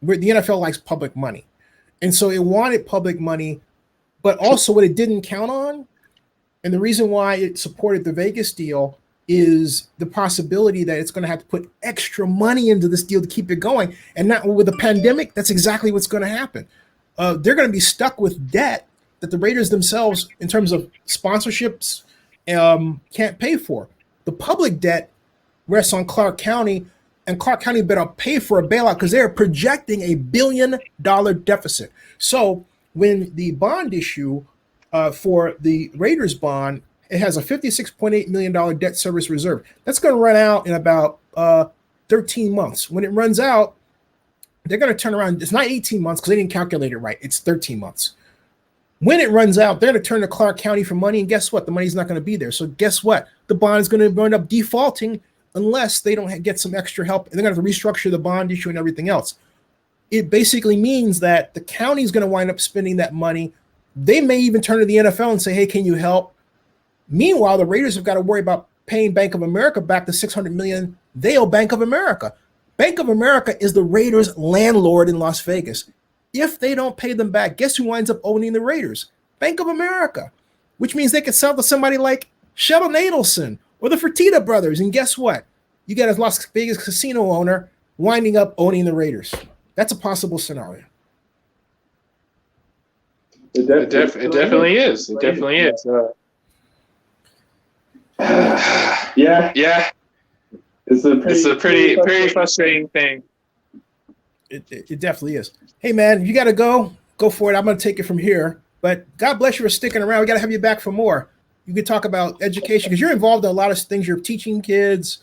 The NFL likes public money. And so it wanted public money, but also what it didn't count on, and the reason why it supported the Vegas deal, is the possibility that it's going to have to put extra money into this deal to keep it going. And not with the pandemic, that's exactly what's going to happen. They're going to be stuck with debt that the Raiders themselves, in terms of sponsorships, can't pay for. The public debt rests on Clark County, and Clark County better pay for a bailout because they're projecting $1 billion deficit. So when the bond issue for the Raiders bond, it has a $56.8 million debt service reserve. That's going to run out in about 13 months. When it runs out, they're going to turn around. It's not 18 months because they didn't calculate it right. It's 13 months. When it runs out, they're going to turn to Clark County for money, and guess what? The money's not going to be there. So guess what? The bond is going to end up defaulting unless they don't get some extra help. And they're going to have to restructure the bond issue and everything else. It basically means that the county is going to wind up spending that money. They may even turn to the NFL and say, hey, can you help? Meanwhile, the Raiders have got to worry about paying Bank of America back the $600 million they owe Bank of America. Bank of America is the Raiders' landlord in Las Vegas. If they don't pay them back, guess who winds up owning the Raiders? Bank of America, which means they could sell to somebody like Sheldon Adelson or the Fertitta brothers. And guess what? you get a Las Vegas casino owner winding up owning the Raiders. That's a possible scenario. It definitely is. It definitely is. Yeah. It's a pretty frustrating thing. It definitely is. Hey, man, you got to go for it. I'm going to take it from here. But God bless you for sticking around. We got to have you back for more. You could talk about education because you're involved in a lot of things. You're teaching kids.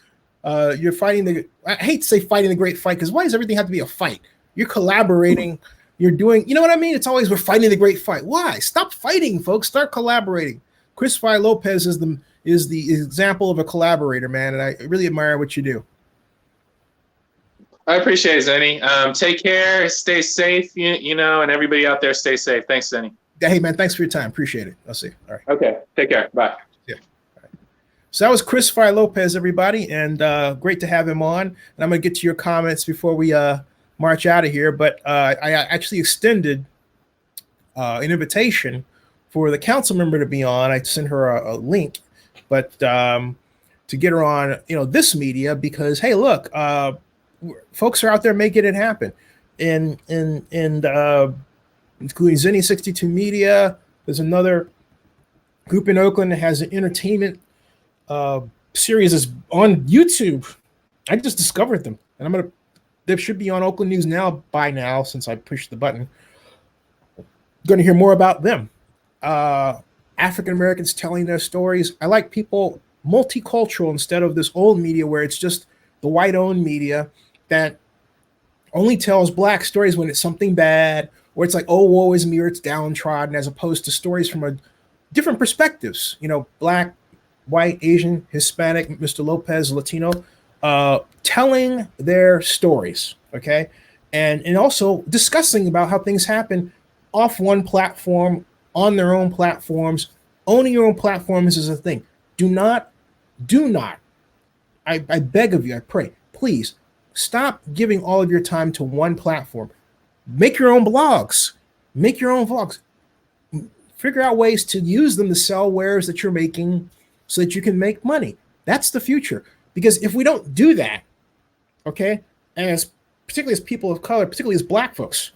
You're fighting I hate to say fighting the great fight because why does everything have to be a fight? You're collaborating. You're doing, you know what I mean? It's always we're fighting the great fight. Why? Stop fighting, folks. Start collaborating. Chris Fry Lopez is the example of a collaborator, man. And I really admire what you do. I appreciate it, Zenny. Take care. Stay safe, you know, and everybody out there stay safe. Thanks, Zenny. Hey, man, thanks for your time. Appreciate it. I'll see you. All right. Okay. Take care. Bye. Yeah. All right. So that was Chris Fry Lopez, everybody, and great to have him on. And I'm going to get to your comments before we march out of here. But I actually extended an invitation for the council member to be on. I sent her a link, but to get her on, this media because, hey, look, folks are out there making it happen. And including Zenny 62 Media. There's another group in Oakland that has an entertainment series that's on YouTube. I just discovered them, and they should be on Oakland News Now by now since I pushed the button. Going to hear more about them. African Americans telling their stories. I like people multicultural instead of this old media where it's just the white-owned media that only tells black stories when it's something bad, or it's like, oh, woe is me, or it's downtrodden, as opposed to stories from a different perspectives. Black, white, Asian, Hispanic, Mr. Lopez, Latino, telling their stories, okay? And also discussing about how things happen off one platform, on their own platforms. Owning your own platforms is a thing. Do not, I beg of you, I pray, please, stop giving all of your time to one platform. Make your own blogs. Make your own vlogs. Figure out ways to use them to sell wares that you're making so that you can make money. That's the future. Because if we don't do that, okay, and particularly as people of color, particularly as black folks,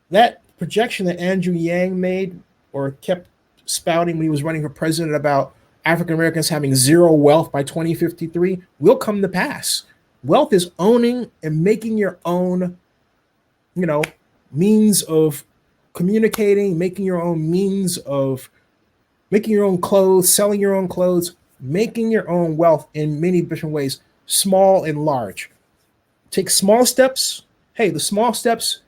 that projection that Andrew Yang made or kept spouting when he was running for president about African Americans having zero wealth by 2053 will come to pass. Wealth is owning and making your own means of communicating, making your own means of making your own clothes, selling your own clothes, making your own wealth in many different ways, small and large. Take small steps. Hey, the small steps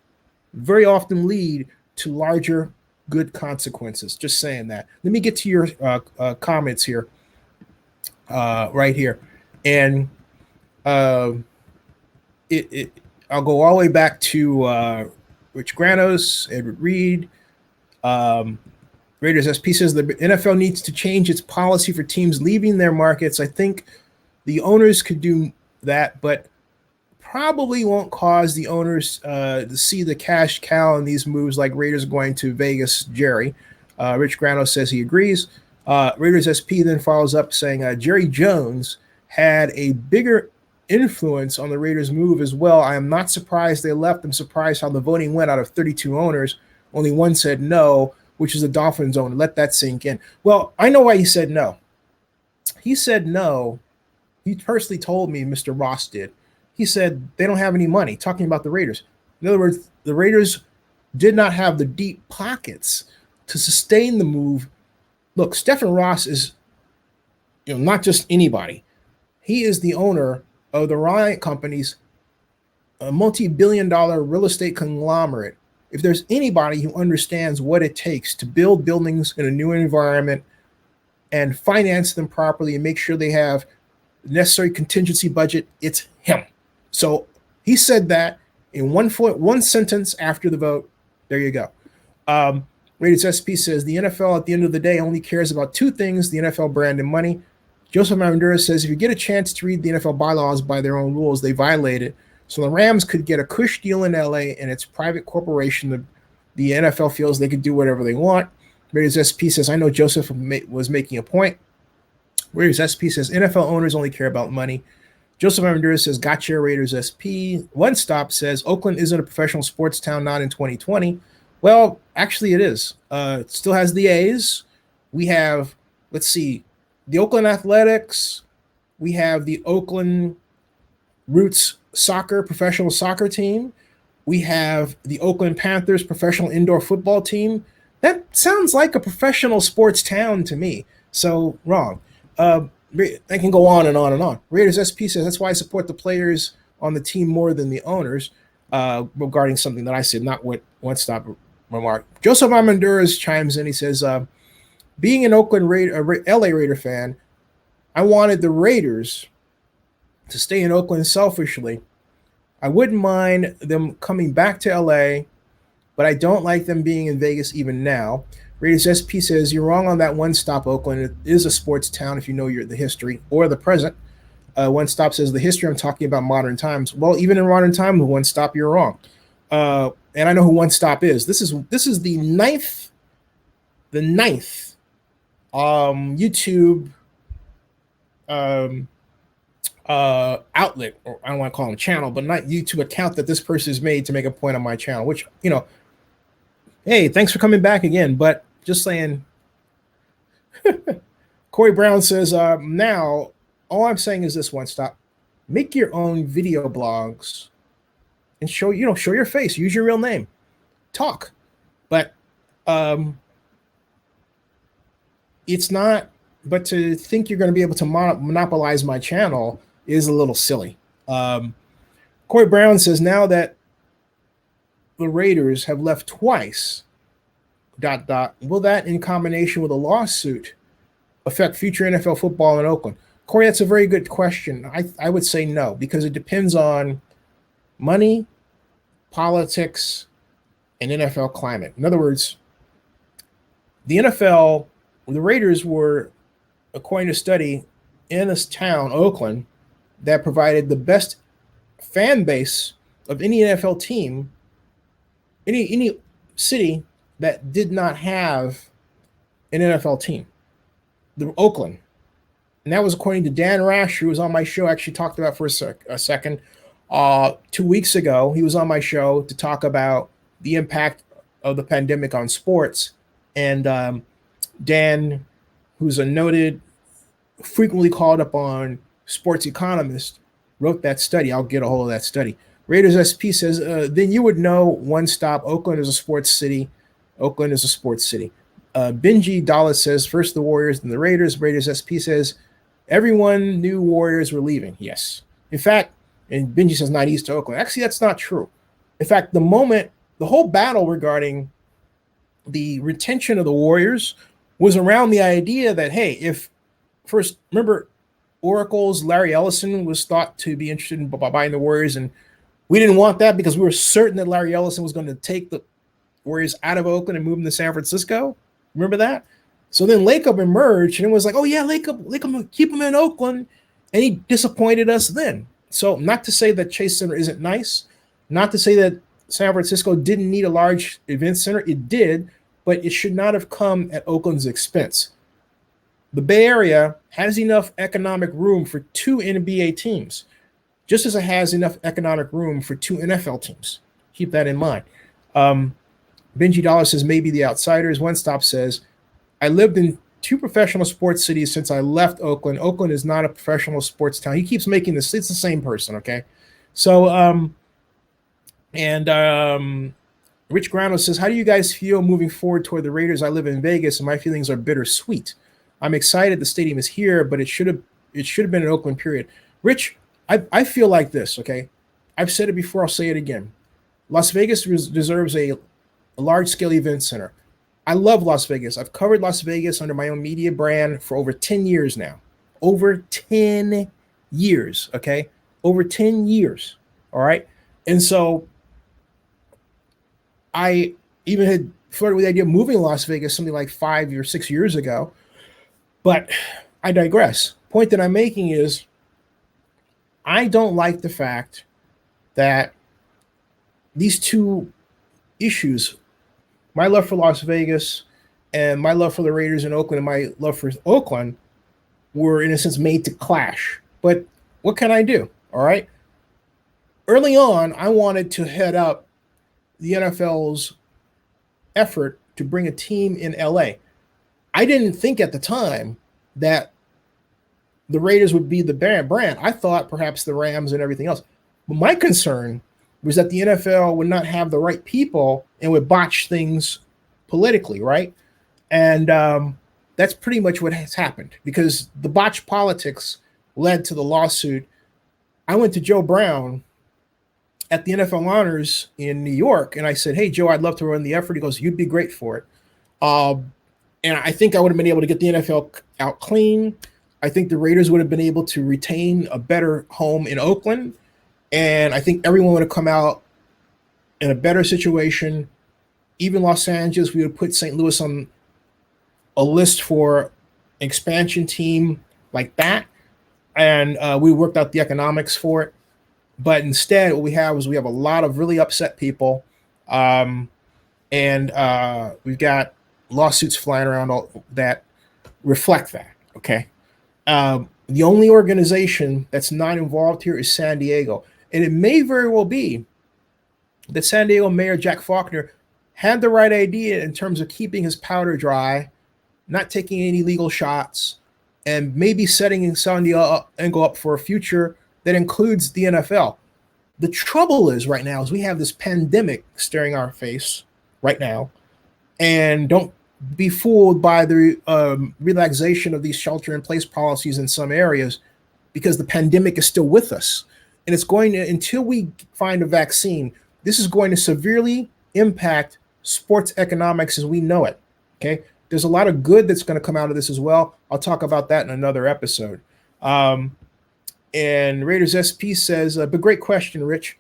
very often lead to larger good consequences. Just saying that. Let me get to your comments here, right here. And I'll go all the way back to Rich Granos, Edward Reed. Raiders SP says the NFL needs to change its policy for teams leaving their markets. I think the owners could do that, but probably won't cause the owners to see the cash cow in these moves like Raiders going to Vegas, Jerry. Rich Granos says he agrees. Raiders SP then follows up saying Jerry Jones had a bigger influence on the Raiders move as well. I am not surprised they left. I'm surprised how the voting went. Out of 32 owners, only one said no, which is the Dolphins owner. Let that sink in. Well, I know why he said no. He said no. He personally told me, Mr. Ross did. He said they don't have any money, talking about the Raiders. In other words, the Raiders did not have the deep pockets to sustain the move. Look, Stephen Ross is not just anybody. He is the owner of the Reliant Company's a multi-billion-dollar real estate conglomerate. If there's anybody who understands what it takes to build buildings in a new environment and finance them properly and make sure they have the necessary contingency budget, it's him. So he said that in one sentence after the vote. There you go. Raiders SP says the NFL at the end of the day only cares about two things: the NFL brand and money. Joseph Mamadura says if you get a chance to read the NFL bylaws by their own rules, they violate it. So the Rams could get a cush deal in LA and its private corporation. The NFL feels they could do whatever they want. Raiders SP says, I know Joseph was making a point. Raiders SP says NFL owners only care about money. Joseph Honduras says, gotcha, Raiders SP. One Stop says, Oakland isn't a professional sports town, not in 2020. Well, actually it is. It still has the A's. We have, let's see, the Oakland Athletics. We have the Oakland Roots soccer, professional soccer team. We have the Oakland Panthers professional indoor football team. That sounds like a professional sports town to me. So wrong. I can go on and on and on. Raiders SP says, that's why I support the players on the team more than the owners, regarding something that I said, not what One Stop remarked. Joseph Honduras chimes in. He says, being an Oakland LA Raider fan, I wanted the Raiders to stay in Oakland selfishly. I wouldn't mind them coming back to LA, but I don't like them being in Vegas even now. Raiders SP says, you're wrong on that. One Stop. Oakland it is a sports town if you know the history or the present. One Stop says, the history, I'm talking about modern times. Well, even in modern time, with One Stop, you're wrong. And I know who One Stop is. This is the ninth YouTube outlet, or I don't want to call them channel, but not YouTube account that this person has made to make a point on my channel, which, hey, thanks for coming back again. But just saying, Corey Brown says, now all I'm saying is this. One Stop, make your own video blogs and show your face, use your real name, talk. But it's not, but to think you're going to be able to monopolize my channel is a little silly. Corey Brown says, now that the Raiders have left twice, ... will that in combination with a lawsuit affect future NFL football in Oakland? Corey, that's a very good question. I would say no, because it depends on money, politics, and NFL climate. In other words, the NFL, the Raiders were, according to a study, in this town, Oakland, that provided the best fan base of any NFL team, any city that did not have an NFL team, the Oakland. And that was according to Dan Rash, who was on my show, actually talked about for a second. 2 weeks ago, he was on my show to talk about the impact of the pandemic on sports. And Dan, who's a noted, frequently called upon sports economist, wrote that study. I'll get a hold of that study. Raiders SP says, then you would know. One Stop. Oakland is a sports city. Oakland is a sports city. Benji Dallas says, first the Warriors, then the Raiders. Raiders SP says, everyone knew Warriors were leaving. Yes. In fact, and Benji says, not east to Oakland. Actually, that's not true. In fact, the whole battle regarding the retention of the Warriors was around the idea that, hey, remember, Oracle's Larry Ellison was thought to be interested in buying the Warriors, and we didn't want that because we were certain that Larry Ellison was going to take the Warriors out of Oakland and move them to San Francisco. Remember that? So then Lacob emerged, and it was like, oh yeah, Lacob, keep him in Oakland, and he disappointed us then. So not to say that Chase Center isn't nice, not to say that San Francisco didn't need a large event center. It did, but it should not have come at Oakland's expense. The Bay Area has enough economic room for 2 NBA teams, just as it has enough economic room for 2 NFL teams. Keep that in mind. Benji Dollar says, maybe the outsiders. One Stop says, I lived in 2 professional sports cities since I left Oakland. Oakland is not a professional sports town. He keeps making this. It's the same person, okay? So, Rich Grano says, how do you guys feel moving forward toward the Raiders? I live in Vegas, and my feelings are bittersweet. I'm excited the stadium is here, but it should have been in Oakland, period. Rich, I feel like this, okay? I've said it before, I'll say it again. Las Vegas deserves a large-scale event center. I love Las Vegas. I've covered Las Vegas under my own media brand for over 10 years now. Over 10 years, okay? Over 10 years, all right? And so I even had flirted with the idea of moving to Las Vegas something like 5 or 6 years ago, but I digress. Point that I'm making is I don't like the fact that these 2 issues, my love for Las Vegas and my love for the Raiders in Oakland and my love for Oakland, were in a sense made to clash. But what can I do? All right. Early on, I wanted to head up the NFL's effort to bring a team in LA. I didn't think at the time that the Raiders would be the brand. I thought perhaps the Rams and everything else. But my concern was that the NFL would not have the right people and would botch things politically, right? And that's pretty much what has happened, because the botched politics led to the lawsuit. I went to Joe Brown at the NFL Honors in New York, and I said, "Hey, Joe, I'd love to run the effort." He goes, "You'd be great for it." And I think I would have been able to get the NFL out clean. I think the Raiders would have been able to retain a better home in Oakland. And I think everyone would have come out in a better situation. Even Los Angeles, we would put St. Louis on a list for an expansion team like that. And we worked out the economics for it. But instead, what we have is we have a lot of really upset people. And we've got lawsuits flying around that reflect that, okay? The only organization that's not involved here is San Diego. And it may very well be that San Diego Mayor Jack Faulkner had the right idea in terms of keeping his powder dry, not taking any legal shots, and maybe setting San Diego up for a future that includes the NFL. The trouble is right now is we have this pandemic staring our face right now, and don't be fooled by the relaxation of these shelter-in-place policies in some areas, because the pandemic is still with us. And it's going to, until we find a vaccine, this is going to severely impact sports economics as we know it, okay? There's a lot of good that's going to come out of this as well. I'll talk about that in another episode. And Raiders SP says, but great question, Rich.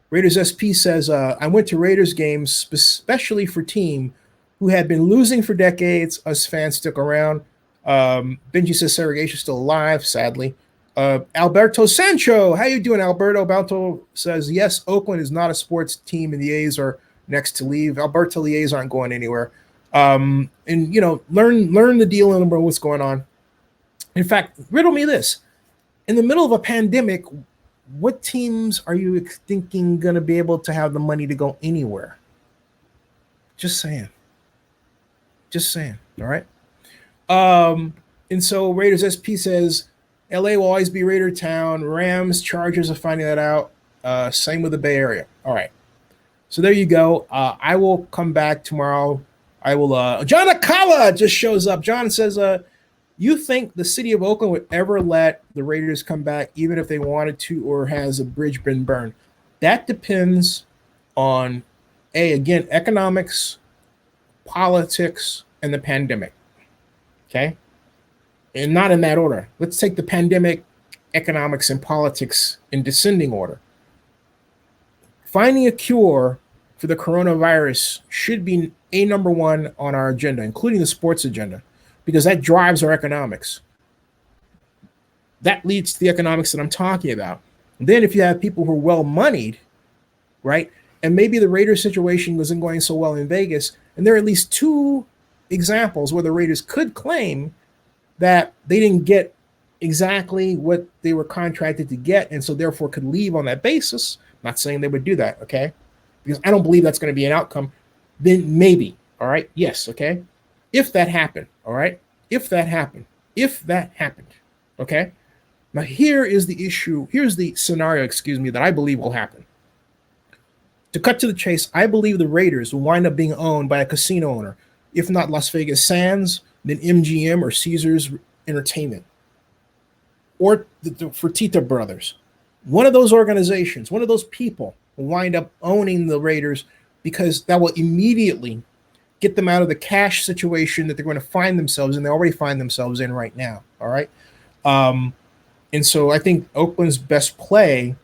Raiders SP says, I went to Raiders games especially for team who had been losing for decades. Us fans stick around. Benji says segregation's still alive, sadly. Alberto Sancho, how you doing, Alberto? Alberto says, yes, Oakland is not a sports team, and the A's are next to leave. Alberto, the A's aren't going anywhere. And, you know, learn the deal and what's going on. In fact, riddle me this. In the middle of a pandemic, what teams are you thinking going to be able to have the money to go anywhere? Just saying. All right. And so Raiders SP says, LA will always be Raider town. Rams, Chargers are finding that out. Same with the Bay Area. All right. So there you go. I will come back tomorrow. I will. John Akala just shows up. John says, you think the city of Oakland would ever let the Raiders come back, even if they wanted to, or has a bridge been burned? That depends on, again, economics, politics, and the pandemic. Okay? And not in that order. Let's take the pandemic, economics, and politics in descending order. Finding a cure for the coronavirus should be number one on our agenda, including the sports agenda, because that drives our economics. That leads to the economics that I'm talking about. And then if you have people who are well-moneyed, right, and maybe the Raiders situation wasn't going so well in Vegas, and there are at least two examples where the Raiders could claim that they didn't get exactly what they were contracted to get, and so therefore could leave on that basis. I'm not saying they would do that, okay? Because I don't believe that's going to be an outcome. Then maybe, all right? Yes, okay? If that happened, all right? If that happened, okay? Now here is the issue, here's the scenario, that I believe will happen. To cut to the chase, I believe the Raiders will wind up being owned by a casino owner, if not Las Vegas Sands, then MGM or Caesars Entertainment, or the Fertitta Brothers. One of those organizations, one of those people will wind up owning the Raiders, because that will immediately get them out of the cash situation that they're going to find themselves in. They already find themselves in right now, all right? And so I think Oakland's best play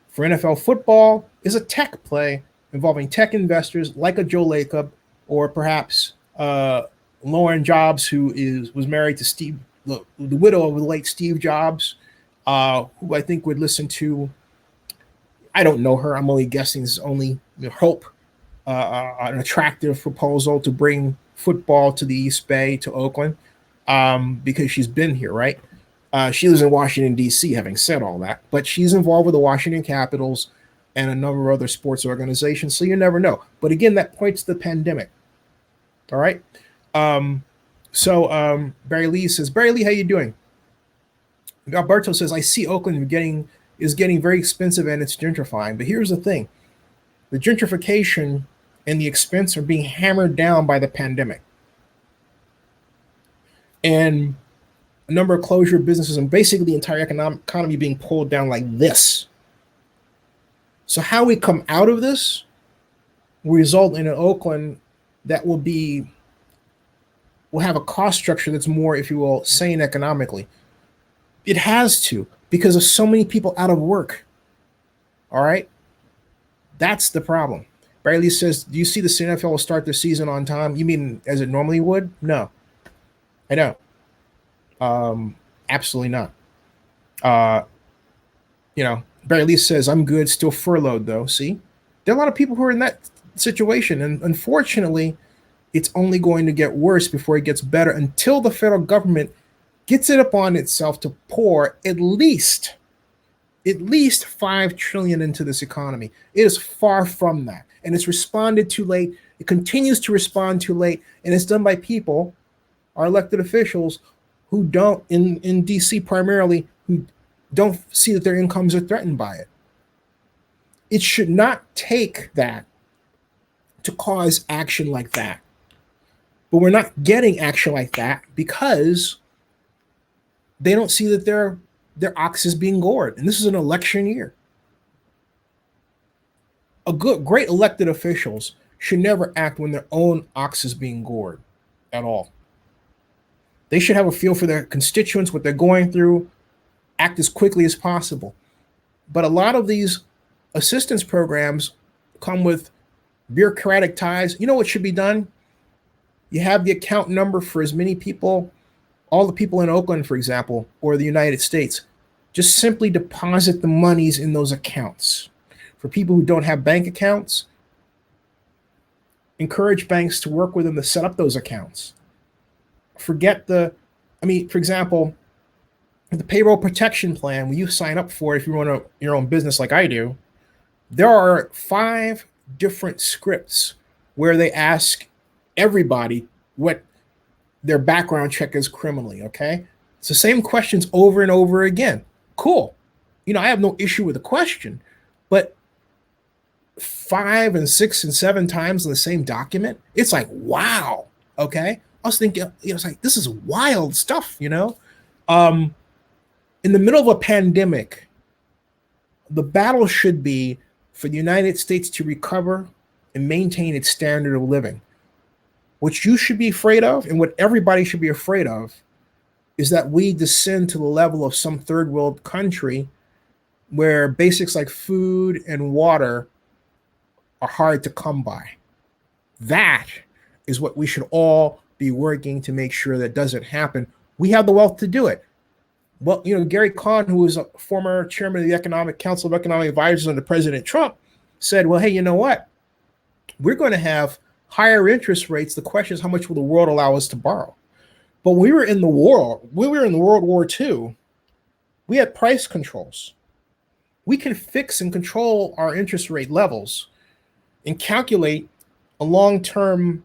for NFL football is a tech play involving tech investors like a Joe Lacob, or perhaps Lauren Jobs, who was married to Steve, the widow of the late Steve Jobs, who I think would listen to, I don't know her, I'm only guessing, this is only hope, an attractive proposal to bring football to the East Bay, to Oakland, because she's been here, right? She lives in Washington, D.C., having said all that, but she's involved with the Washington Capitals and a number of other sports organizations, so you never know. But again, that points to the pandemic. All right. Barry Lee says, Barry Lee, how you doing? Alberto says, I see Oakland is getting very expensive and it's gentrifying. But here's the thing. The gentrification and the expense are being hammered down by the pandemic. And a number of closure of businesses and basically the entire economy being pulled down like this. So how we come out of this will result in an Oakland that will have a cost structure that's more, if you will, sane economically. It has to, because of so many people out of work. All right? That's the problem. Barry Lee says, do you see the NFL will start their season on time? You mean as it normally would? No, I don't. Absolutely not. Barry Lee says, I'm good, still furloughed though. See, there are a lot of people who are in that situation. And unfortunately, it's only going to get worse before it gets better until the federal government gets it upon itself to pour at least $5 trillion into this economy. It is far from that. And it's responded too late. It continues to respond too late. And it's done by people, our elected officials, who don't, in DC primarily, who don't see that their incomes are threatened by it. It should not take that to cause action like that. But we're not getting action like that because they don't see that their ox is being gored. And this is an election year. Great elected officials should never act when their own ox is being gored at all. They should have a feel for their constituents, what they're going through, act as quickly as possible. But a lot of these assistance programs come with bureaucratic ties. You know what should be done? You have the account number for as many people, all the people in Oakland, for example, or the United States. Just simply deposit the monies in those accounts. For people who don't have bank accounts, encourage banks to work with them to set up those accounts. For example, the payroll protection plan, when you sign up for it, if you run your own business like I do, there are 5 different scripts where they ask everybody what their background check is criminally, okay? It's the same questions over and over again. Cool. I have no issue with the question, but 5 and 6 and 7 times in the same document, it's like, wow, okay? I was thinking, it's like, this is wild stuff, In the middle of a pandemic, the battle should be for the United States to recover and maintain its standard of living. What you should be afraid of, and what everybody should be afraid of, is that we descend to the level of some third world country where basics like food and water are hard to come by. That is what we should all be working to make sure that doesn't happen. We have the wealth to do it. Well, Gary Cohn, who was a former chairman of the Council of Economic Advisors under President Trump, said, well, hey, you know what? We're going to have higher interest rates. The question is, how much will the world allow us to borrow? But when we were in World War II, we had price controls. We can fix and control our interest rate levels and calculate a long-term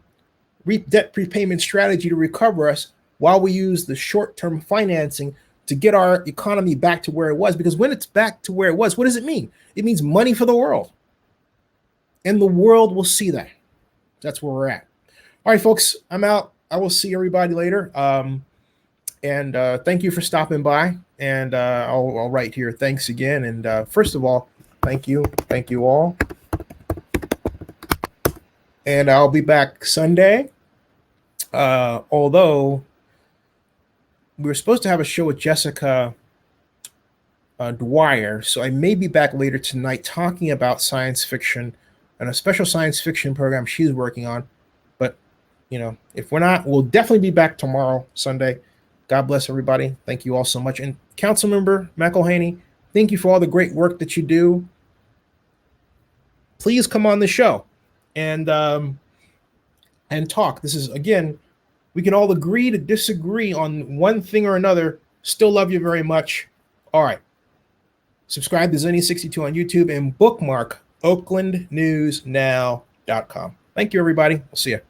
debt prepayment strategy to recover us while we use the short-term financing to get our economy back to where it was. Because when it's back to where it was, what does it mean? It means money for the world. And the world will see that. That's where we're at. All right, folks, I'm out. I will see everybody later. And thank you for stopping by. And I'll write here. Thanks again. And first of all, thank you. Thank you all. And I'll be back Sunday. Although we were supposed to have a show with Jessica Dwyer, so I may be back later tonight talking about science fiction and a special science fiction program she's working on. But, if we're not, we'll definitely be back tomorrow, Sunday. God bless everybody. Thank you all so much. And Councilmember McElhaney, thank you for all the great work that you do. Please come on the show and talk. This is, again, we can all agree to disagree on one thing or another Still love you very much. All right. Subscribe to Zenny62 on YouTube and bookmark oaklandnewsnow.com. Thank you, everybody. We'll see you.